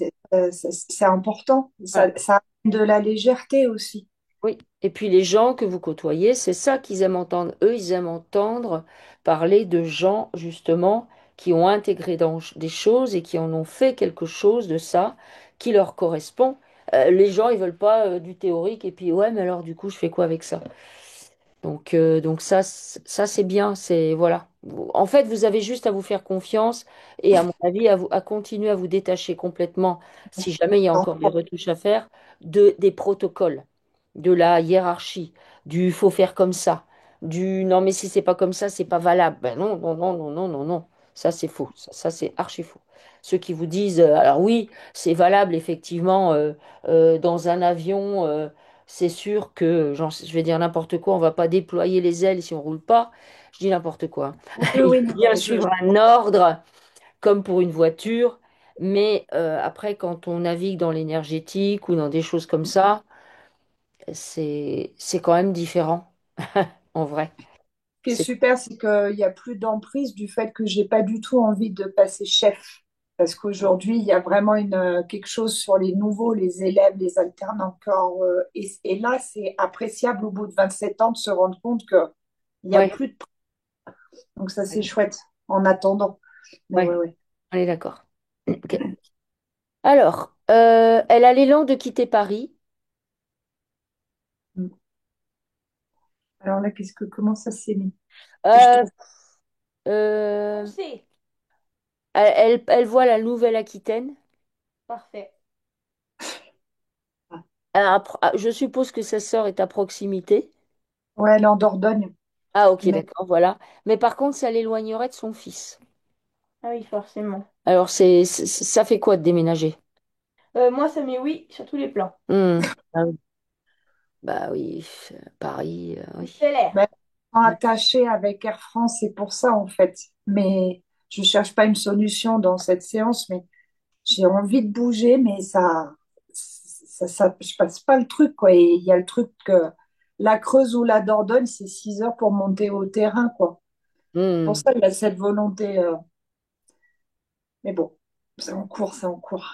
c'est important. Voilà. Ça amène de la légèreté aussi. Oui, et puis les gens que vous côtoyez, c'est ça qu'ils aiment entendre. Eux, ils aiment entendre parler de gens, justement, qui ont intégré dans des choses et qui en ont fait quelque chose de ça qui leur correspond. Les gens, ils veulent pas du théorique et puis, ouais, mais alors, du coup, je fais quoi avec ça? Donc ça, ça c'est bien. C'est voilà. En fait, vous avez juste à vous faire confiance et, à mon avis, à continuer à vous détacher complètement, si jamais il y a encore des retouches à faire, des protocoles, de la hiérarchie, du faut faire comme ça, du non, mais si c'est pas comme ça, c'est pas valable. Ben non, non, non, non, non, non, non. Ça, c'est faux. Ça, c'est archi faux. Ceux qui vous disent, alors oui, c'est valable effectivement dans un avion. C'est sûr que, je vais dire n'importe quoi, on va pas déployer les ailes si on roule pas. Je dis n'importe quoi. Oui, Il oui, faut non, bien mais suivre un ordre, comme pour une voiture. Mais après, quand on navigue dans l'énergétique ou dans des choses comme ça, c'est quand même différent, en vrai. ce qui est C'est, super, c'est qu'il n'y a plus d'emprise du fait que j'ai pas du tout envie de passer chef. Parce qu'aujourd'hui, il y a vraiment quelque chose sur les nouveaux, les élèves, les alternants encore. Et là, c'est appréciable au bout de 27 ans de se rendre compte qu'il n'y a ouais, plus de... Donc ça, c'est chouette en attendant. Mais ouais, ouais, ouais. on est d'accord. Ok. Alors, elle a l'élan de quitter Paris. Mm. Alors là, comment ça s'est mis? Je Euh, trouve euh, Foncez. elle voit la Nouvelle-Aquitaine. Parfait. pas. Je suppose que sa sœur est à proximité. Ouais, elle est en Dordogne. Ah, ok, Mais d'accord, voilà. Mais par contre, ça l'éloignerait de son fils. Ah oui, forcément. Alors, ça fait quoi de déménager? Moi, ça met oui sur tous les plans. Hmm. Ah oui. Bah oui, Paris, oui. C'est mais l'air. attachée avec Air France, c'est pour ça en fait. Mais je cherche pas une solution dans cette séance, mais j'ai envie de bouger, mais je passe pas le truc, quoi. Et il y a le truc que la Creuse ou la Dordogne, c'est 6 heures pour monter au terrain, quoi. Pour Hmm. ça, il y a cette volonté. Mais bon, c'est en cours, c'est en cours.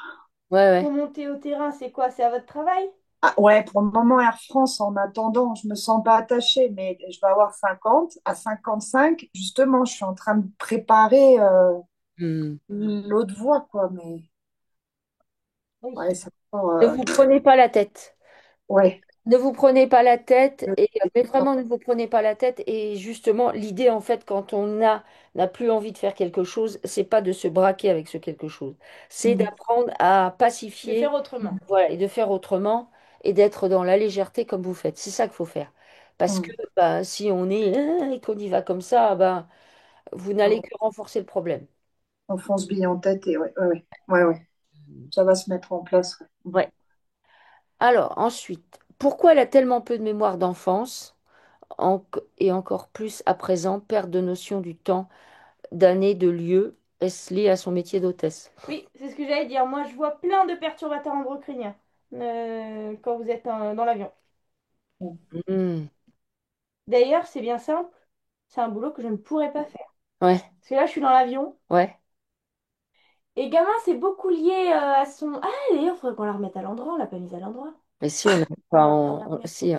Ouais, Pour ouais. monter au terrain, c'est quoi? C'est à votre travail? Ah, ouais, pour le moment, Air France, en attendant, je me sens pas attachée, mais je vais avoir 50. À 55, justement, je suis en train de préparer Hmm. l'autre voie, quoi. Mais Oui. ouais, c'est encore, Ne vous prenez pas la tête. ouais. Ne vous prenez pas la tête, Je- et mais vraiment ne vous prenez pas la tête. Et justement, l'idée en fait, quand on n'a plus envie de faire quelque chose, c'est pas de se braquer avec ce quelque chose, c'est Mm, d'apprendre à De faire pacifier, autrement. voilà, et de faire autrement et d'être dans la légèreté comme vous faites. C'est ça qu'il faut faire. Parce que mm. bah, si on est et qu'on y va comme ça, bah, vous n'allez Alors, que renforcer le problème. on fonce bille en tête et ouais, ouais, ouais, ouais, ouais. Ça va se mettre en place. Ouais. Mm. Ouais. Alors ensuite, pourquoi elle a tellement peu de mémoire d'enfance et encore plus à présent, perte de notion du temps, d'année, de lieu, est-ce lié à son métier d'hôtesse? Oui, c'est ce que j'allais dire. Moi, je vois plein de perturbateurs endocriniens quand vous êtes dans l'avion. Mm. Hmm. D'ailleurs, c'est bien simple. C'est un boulot que je ne pourrais pas faire. Ouais, Parce que là, je suis dans l'avion. ouais. Et gamin, c'est beaucoup lié à son... Ah, d'ailleurs, il faudrait qu'on la remette à l'endroit. On l'a pas mise à l'endroit. Mais si on a, On enfin, va faire la remettre. si,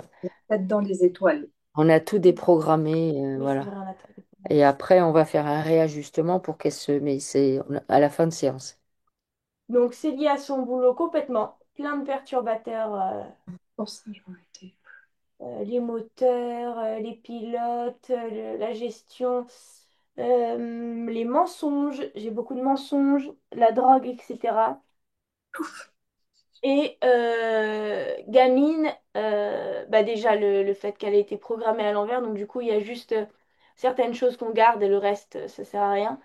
Tête dans les étoiles. on a tout déprogrammé, Oui, c'est voilà. vrai, on a tout. Et après, on va faire un réajustement pour qu'elle se. Mais c'est à la fin de séance. Donc, c'est lié à son boulot complètement. Plein de perturbateurs. Pour ça, je vais arrêter. Les moteurs, les pilotes, la gestion, les mensonges, j'ai beaucoup de mensonges, la drogue, etc. Et gamine, bah déjà le fait qu'elle ait été programmée à l'envers, donc du coup il y a juste certaines choses qu'on garde et le reste ça sert à rien.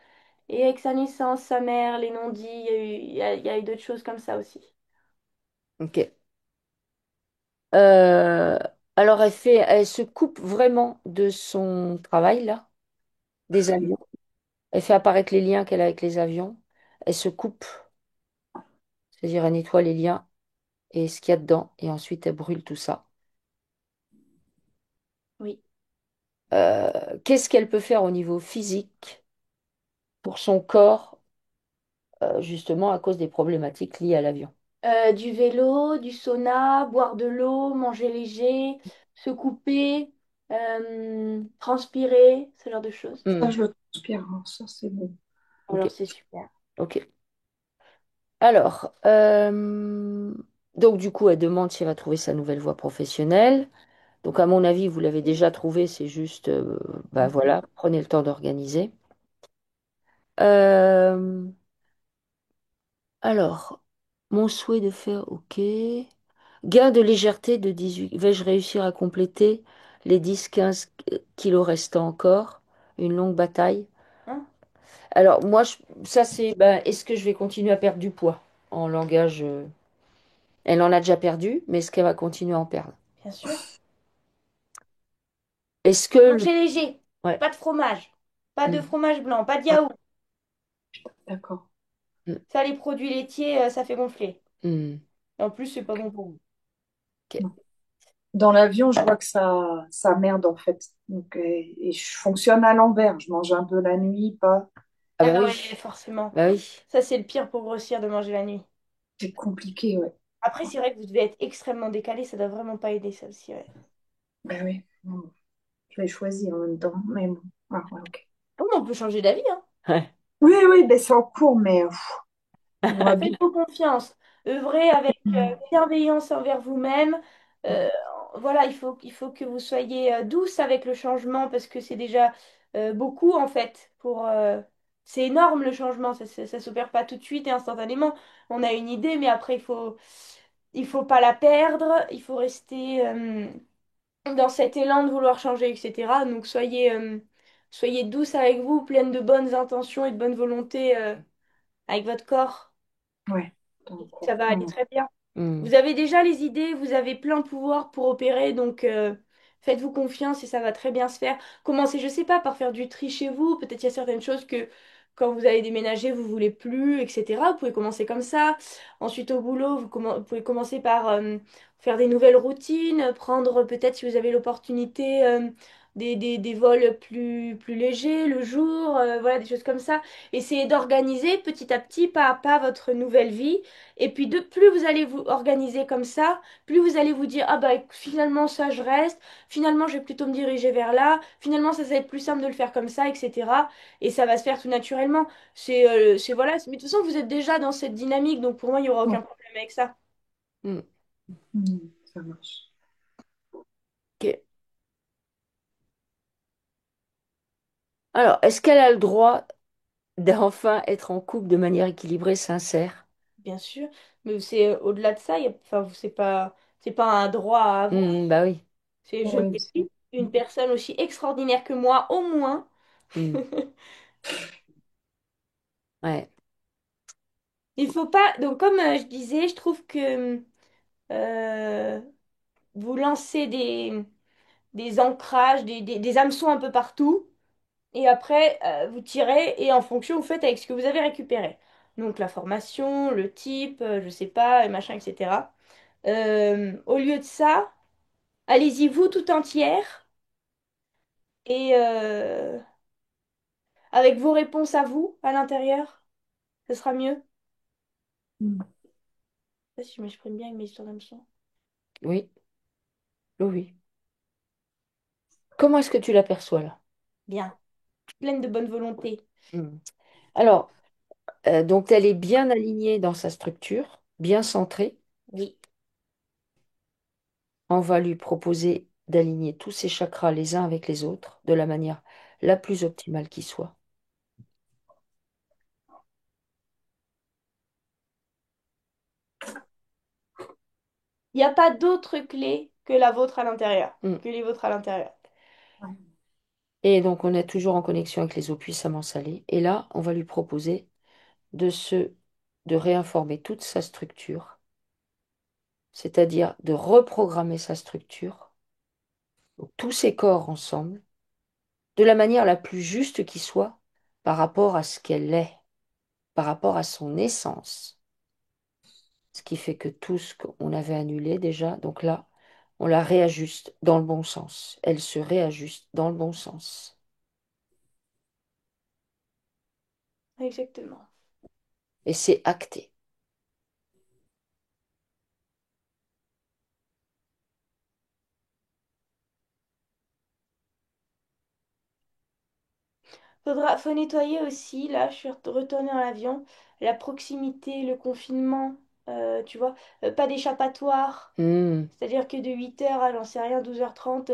Et avec sa naissance, sa mère, les non-dits, il y a eu d'autres choses comme ça aussi. Ok. Euh, alors, elle se coupe vraiment de son travail, là, des avions. Elle fait apparaître les liens qu'elle a avec les avions. Elle se coupe, c'est-à-dire elle nettoie les liens et ce qu'il y a dedans, et ensuite elle brûle tout ça. Oui. Qu'est-ce qu'elle peut faire au niveau physique pour son corps, justement à cause des problématiques liées à l'avion? Du vélo, du sauna, boire de l'eau, manger léger, se couper, transpirer, ce genre de choses. Ça, Hmm, je le transpire. Alors, ça, c'est bon. ok, Alors c'est super. ok. Alors, donc du coup, elle demande si elle va trouver sa nouvelle voie professionnelle. Donc, à mon avis, vous l'avez déjà trouvé, c'est juste, bah voilà, prenez le temps d'organiser. Euh, alors, mon souhait de faire, ok. Gain de légèreté de 18. Vais-je réussir à compléter les 10-15 kilos restants encore? Une longue bataille. Hein? Alors, moi, ça, c'est, ben, est-ce que je vais continuer à perdre du poids en langage? Elle en a déjà perdu, mais est-ce qu'elle va continuer à en perdre? Bien sûr. Est-ce que Manger léger, Ouais. pas de fromage, pas de Mm, fromage blanc, pas de Ah, yaourt. d'accord. mm, Ça, les produits laitiers, ça fait gonfler. mm. Et en plus, c'est pas bon pour vous. Ok. Dans l'avion, je vois que ça merde en fait. Donc, et je fonctionne à l'envers. Je mange un peu la nuit, pas. Ah Ah bah ouais, oui, forcément. bah oui. Ça, c'est le pire pour grossir de manger la nuit. C'est compliqué, ouais. Après, c'est vrai que vous devez être extrêmement décalé, ça doit vraiment pas aider, ça aussi, ouais. Ben oui. Bon, je l'ai choisi en même temps. Mais bon. Ah, ouais, ok. Oh, mais on peut changer d'avis, hein. Ouais. Oui, oui, ben c'est en cours, mais on va bien. Faites-vous confiance. Œuvrez avec bienveillance envers vous-même. Euh, voilà, il faut que vous soyez douce avec le changement parce que c'est déjà beaucoup en fait. C'est énorme le changement, ça s'opère pas tout de suite et instantanément. On a une idée, mais après il faut pas la perdre. Il faut rester dans cet élan de vouloir changer, etc. Donc soyez douce avec vous, pleine de bonnes intentions et de bonne volonté avec votre corps. Ouais, c'est en Ça cours. va aller très bien. Mm. Vous avez déjà les idées, vous avez plein de pouvoir pour opérer, donc Faites-vous confiance et ça va très bien se faire. Commencez, je sais pas, par faire du tri chez vous. Peut-être il y a certaines choses que quand vous allez déménager, vous voulez plus, etc. Vous pouvez commencer comme ça. Ensuite, au boulot, vous pouvez commencer par faire des nouvelles routines, prendre peut-être si vous avez l'opportunité des vols plus légers le jour, voilà, des choses comme ça. Essayez d'organiser petit à petit, pas à pas, votre nouvelle vie. Et puis, plus vous allez vous organiser comme ça, plus vous allez vous dire, ah bah finalement ça je reste, finalement je vais plutôt me diriger vers là, finalement ça va être plus simple de le faire comme ça, etc. Et ça va se faire tout naturellement. Voilà, mais de toute façon vous êtes déjà dans cette dynamique, donc pour moi il n'y aura Ouais. aucun problème avec ça. Hmm. Ça marche. Ok. Alors, est-ce qu'elle a le droit d'enfin être en couple de manière équilibrée, sincère? Bien sûr, mais c'est au-delà de ça, enfin, c'est pas un droit à avoir. Bah oui. C'est je Oui, mérite une personne aussi extraordinaire que moi, au moins. Hmm. Ouais. Il faut pas. Donc, comme je disais, je trouve que euh, vous lancez des ancrages, des hameçons un peu partout, et après, vous tirez, et en fonction, vous faites avec ce que vous avez récupéré. Donc, la formation, le type, je sais pas, et machin, etc. Au lieu de ça, allez-y vous tout entière, et avec vos réponses à vous, à l'intérieur, ce sera mieux. Je sais pas si je m'exprime bien avec mes histoires d'hameçon. Oui. Oui. Oui. Comment est-ce que tu l'aperçois là? Bien, pleine de bonne volonté. Hmm. Alors, donc elle est bien alignée dans sa structure, bien centrée. Oui. On va lui proposer d'aligner tous ses chakras les uns avec les autres de la manière la plus optimale qui soit. Il n'y a pas d'autre clé que la vôtre à l'intérieur, Hmm. que les vôtres à l'intérieur. Et donc, on est toujours en connexion avec les eaux puissamment salées. Et là, on va lui proposer de de réinformer toute sa structure, c'est-à-dire de reprogrammer sa structure, donc tous ses corps ensemble, de la manière la plus juste qui soit par rapport à ce qu'elle est, par rapport à son essence. Ce qui fait que tout ce qu'on avait annulé déjà, donc là, on la réajuste dans le bon sens. Elle se réajuste dans le bon sens. Exactement. Et c'est acté. Faut nettoyer aussi, là, je suis retournée dans l'avion, la proximité, le confinement, tu vois, pas d'échappatoire. Hmm, C'est-à-dire que de 8h à, j'en sais rien, 12h30,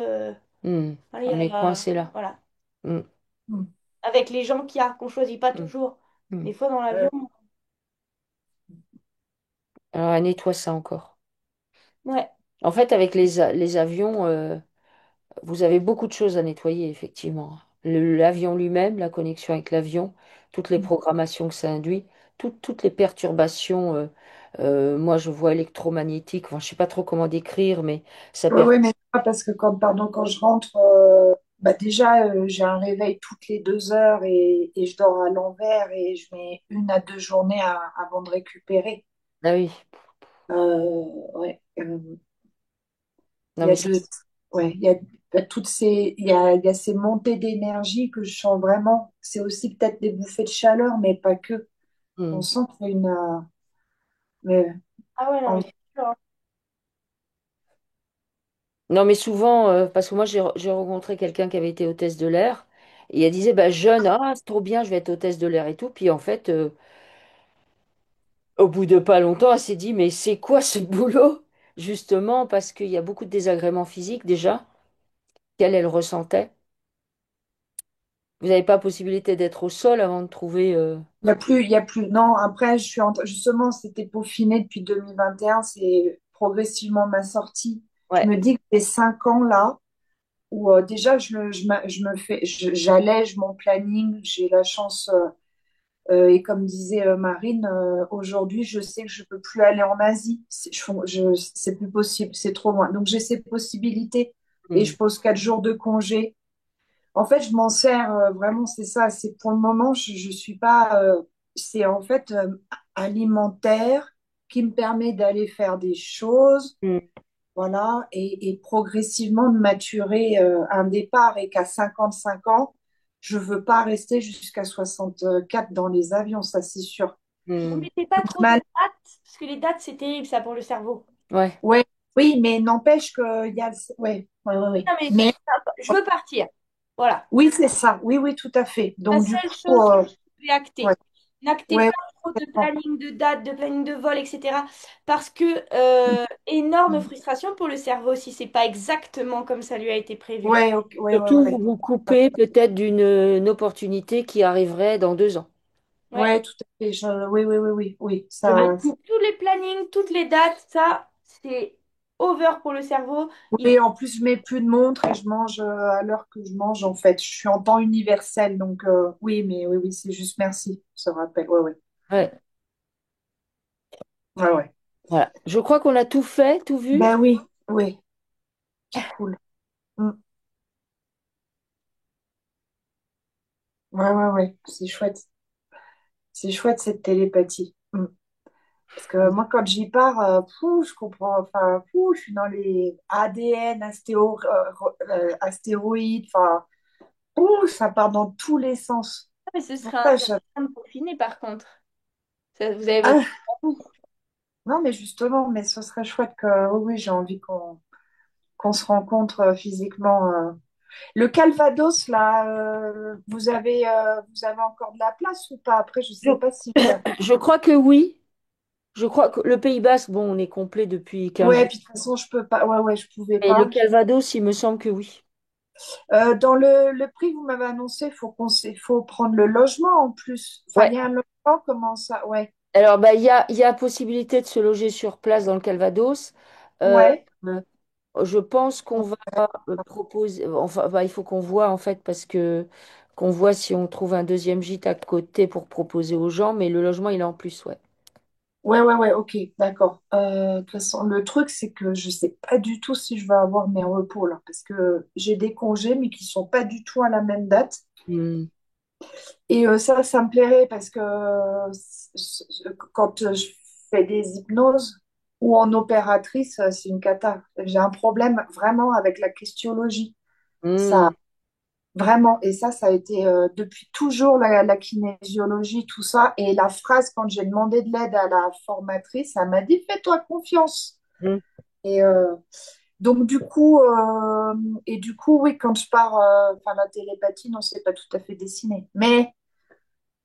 hmm. voilà, On est coincé là. voilà. Hmm, Avec les gens qu'il y a, qu'on choisit pas hmm, toujours. hmm. Des fois dans l'avion, Alors, elle nettoie ça encore. ouais, En fait, avec les avions, vous avez beaucoup de choses à nettoyer, effectivement. L'avion lui-même, la connexion avec l'avion, toutes les programmations que ça induit, toutes les perturbations, moi je vois électromagnétiques, enfin, je ne sais pas trop comment décrire, mais ça Oui, per... oui, mais pas parce que quand je rentre, bah déjà, j'ai un réveil toutes les 2 heures et je dors à l'envers et je mets 1 à 2 journées avant de récupérer. Ah oui, Ouais, non il y mais a de, ouais, il y a toutes ces, il y a ces montées d'énergie que je sens vraiment. C'est aussi peut-être des bouffées de chaleur, mais pas que. On hmm. sent qu'il y a une, mais, ah ouais, non, mais en- c'est sûr, hein. Non mais souvent, parce que moi j'ai rencontré quelqu'un qui avait été hôtesse de l'air, et elle disait, bah jeune, ah c'est trop bien, je vais être hôtesse de l'air et tout, puis en fait, au bout de pas longtemps, elle s'est dit, mais c'est quoi ce boulot? Justement, parce qu'il y a beaucoup de désagréments physiques déjà, qu'elle, elle ressentait. Vous n'avez pas possibilité d'être au sol avant de trouver... il y a plus, non, après, justement, c'était peaufiné depuis 2021, c'est progressivement ma sortie. Je Ouais. me dis que ces 5 ans là, où déjà je me fais, j'allège mon planning, j'ai la chance, et comme disait Marine, aujourd'hui, je sais que je peux plus aller en Asie. C'est plus possible, c'est trop loin. Donc j'ai ces possibilités et Mm. je pose 4 jours de congé. En fait, je m'en sers vraiment, c'est ça. C'est pour le moment, je suis pas. C'est en fait alimentaire qui me permet d'aller faire des choses, Mm. voilà, et progressivement de maturer un départ. Et qu'à 55 ans, je veux pas rester jusqu'à 64 dans les avions, ça c'est sûr. Vous Mm. mettez pas trop de Mal. dates, parce que les dates, c'est terrible, ça, pour le cerveau. Ouais. Ouais, oui, mais n'empêche qu'il y a. Ouais, ouais, ouais, ouais. Non, mais Mais je veux partir. Voilà. oui, c'est ça. Oui, oui, tout à fait. La Donc du seule coup, chose que vous pouvez ouais, acter. N'actez ouais, pas trop de ouais. planning de date, de planning de vol, etc. Parce que énorme frustration pour le cerveau si c'est pas exactement comme ça lui a été prévu. Ouais, ok, ouais, ouais, Surtout, ouais. vous vous coupez peut-être d'une une opportunité qui arriverait dans 2 ans. Ouais. Ouais, tout à fait. Oui, oui, oui, oui, oui. Je Ça, coupe tous les plannings, toutes les dates, ça, c'est over pour le cerveau. oui, en plus, je mets plus de montre et je mange à l'heure que je mange, en fait. Je suis en temps universel, donc oui, mais oui, oui, c'est juste merci, ce rappel. Ouais, ouais. Ouais. Ouais, ouais. Voilà. Je crois qu'on a tout fait, tout vu. Ben oui, oui, c'est cool. Mm. Ouais, ouais, ouais, c'est chouette. C'est chouette cette télépathie. Mm. Parce que moi, quand j'y pars, je comprends, enfin, je suis dans les ADN, astéroïdes, enfin, ça part dans tous les sens. Ah, mais ce C'est pour serait ça intéressant de peaufiner par contre. Vous avez votre... ah, non, mais justement, mais ce serait chouette que, oui, oui, j'ai envie qu'on se rencontre physiquement. Le Calvados, là, vous avez encore de la place ou pas? Après, je Je, sais pas si. je crois que oui. Je crois que le Pays Basque, bon, on est complet depuis 15 Ouais, jours. puis de toute façon, je peux pas. Ouais, ouais, je pouvais Mais le pas. Calvados, il me semble que oui. Dans le prix que vous m'avez annoncé, faut prendre le logement en plus. Enfin, Ouais. il y a un logement, comment ça? Ouais, Alors, bah, il y a possibilité de se loger sur place dans le Calvados. Euh, ouais, euh, je pense qu'on va proposer. Enfin, bah, il faut qu'on voit en fait parce que qu'on voit si on trouve un deuxième gîte à côté pour proposer aux gens. Mais le logement, il est en plus, ouais. ouais, ouais, ouais, ok, d'accord. De toute façon, le truc, c'est que je sais pas du tout si je vais avoir mes repos là, parce que j'ai des congés, mais qui sont pas du tout à la même date. Hmm. Et ça me plairait parce que quand je fais des hypnoses ou en opératrice, c'est une cata. J'ai un problème vraiment avec la christiologie. Ça, Hmm. vraiment. Et ça a été depuis toujours la kinésiologie, tout ça. Et la phrase, quand j'ai demandé de l'aide à la formatrice, elle m'a dit, fais-toi confiance. Hmm. Et donc, du coup, oui, quand je pars, enfin, la télépathie, non, c'est pas tout à fait dessiné. Mais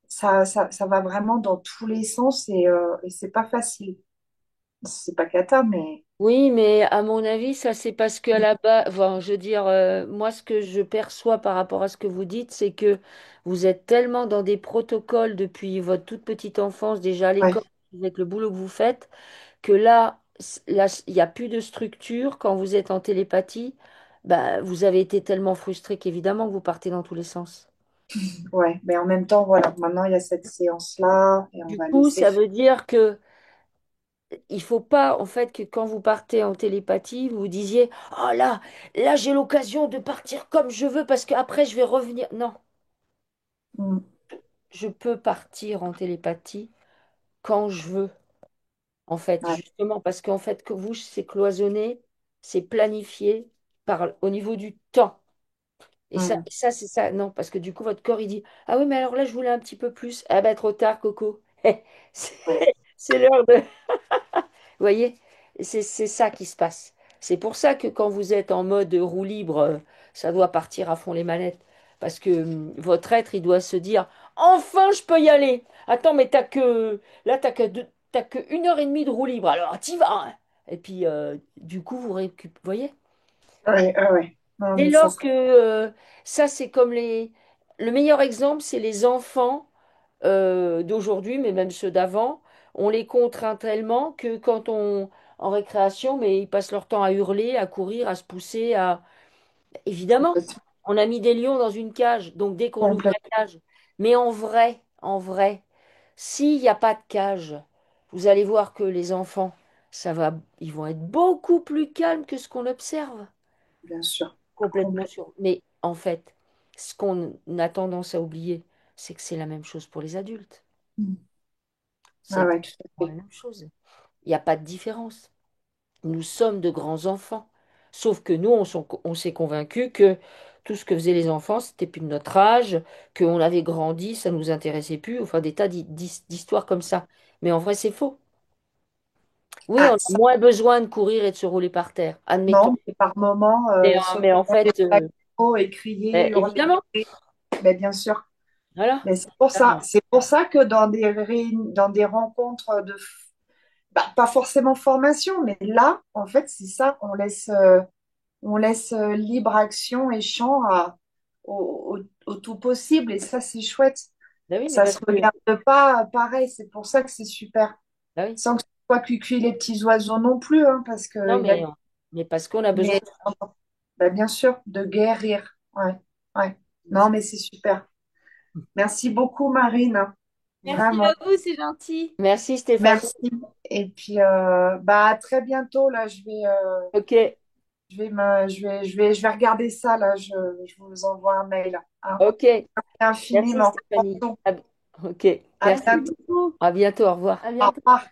ça va vraiment dans tous les sens et c'est pas facile. C'est pas cata, mais Oui, mais à mon avis, ça c'est parce qu'à la base, enfin, je veux dire, moi ce que je perçois par rapport à ce que vous dites, c'est que vous êtes tellement dans des protocoles depuis votre toute petite enfance, déjà à l'école, ouais, avec le boulot que vous faites, que là, il n'y a plus de structure. Quand vous êtes en télépathie, bah, vous avez été tellement frustré qu'évidemment vous partez dans tous les sens. ouais. Mais en même temps, voilà, maintenant il y a cette séance-là et on Du va coup, laisser ça faire. veut dire que il faut pas, en fait, que quand vous partez en télépathie, vous vous disiez, oh là, j'ai l'occasion de partir comme je veux parce qu'après, je vais revenir. Non, Mm. je peux partir en télépathie quand je veux, en fait, Ouais. justement, parce qu'en fait, que vous, c'est cloisonné, c'est planifié au niveau du temps. Et ça, Mm. ça c'est ça. Non, parce que du coup, votre corps, il dit, ah oui, mais alors là, je voulais un petit peu plus. Ah ben, trop tard, Coco. C'est Ouais. c'est l'heure de... Vous voyez, c'est ça qui se passe. C'est pour ça que quand vous êtes en mode roue libre, ça doit partir à fond les manettes. Parce que votre être, il doit se dire, enfin, je peux y aller. Attends, mais là, t'as que 1 heure et demie de roue libre. Alors, t'y vas, hein. Et puis, du coup, vous récupérez. Vous voyez? Ouais, ouais, ouais. Non, Dès mais ça lors serait. que ça, c'est comme les. Le meilleur exemple, c'est les enfants d'aujourd'hui, mais même ceux d'avant. On les contraint tellement que quand en récréation, mais ils passent leur temps à hurler, à courir, à se pousser, à. Évidemment, Complètement. on a mis des lions dans une cage, donc dès qu'on ouvre la Complètement. cage. Mais en vrai, s'il n'y a pas de cage, vous allez voir que les enfants, ils vont être beaucoup plus calmes que ce qu'on observe. bien sûr. Complètement Complètement. sûr. Mais en fait, ce qu'on a tendance à oublier, c'est que c'est la même chose pour les adultes. C'est Ah ouais, tout à exactement la fait. même chose. Il n'y a pas de différence. Nous sommes de grands enfants. Sauf que nous, on s'est convaincus que tout ce que faisaient les enfants, c'était plus de notre âge, qu'on avait grandi, ça nous intéressait plus, enfin des tas d'histoires comme ça. Mais en vrai, c'est faux. Oui, on Ah, a ça, moins besoin de courir et de se rouler par terre, admettons. non, mais par moment, Mais sauter en dans les fait, animaux et crier, hurler. évidemment, Mais bien sûr. voilà. Mais c'est pour ça. C'est pour ça que dans des rencontres pas forcément formation, mais là, en fait, c'est ça. On laisse libre action et champ au tout possible. Et ça, c'est chouette. Bah oui, mais Ça parce se que, regarde pas pareil. C'est pour ça que c'est super. bah oui. Sans que ce soit cuicui les petits oiseaux non plus, hein, parce Non, que il y a, mais parce qu'on a besoin mais de ça. bah, bien sûr, de guérir. Ouais, ouais. Non, mais c'est super. Merci beaucoup, Marine. Merci Vraiment. à vous, c'est gentil. Merci Stéphanie. Merci. Et puis, bah, à très bientôt. Là, Ok, je vais regarder ça. Là, je vous envoie un mail. Hein. ok. Merci Infiniment. Stéphanie. Ok, À merci. bientôt. À bientôt, au revoir. À Au bientôt. revoir.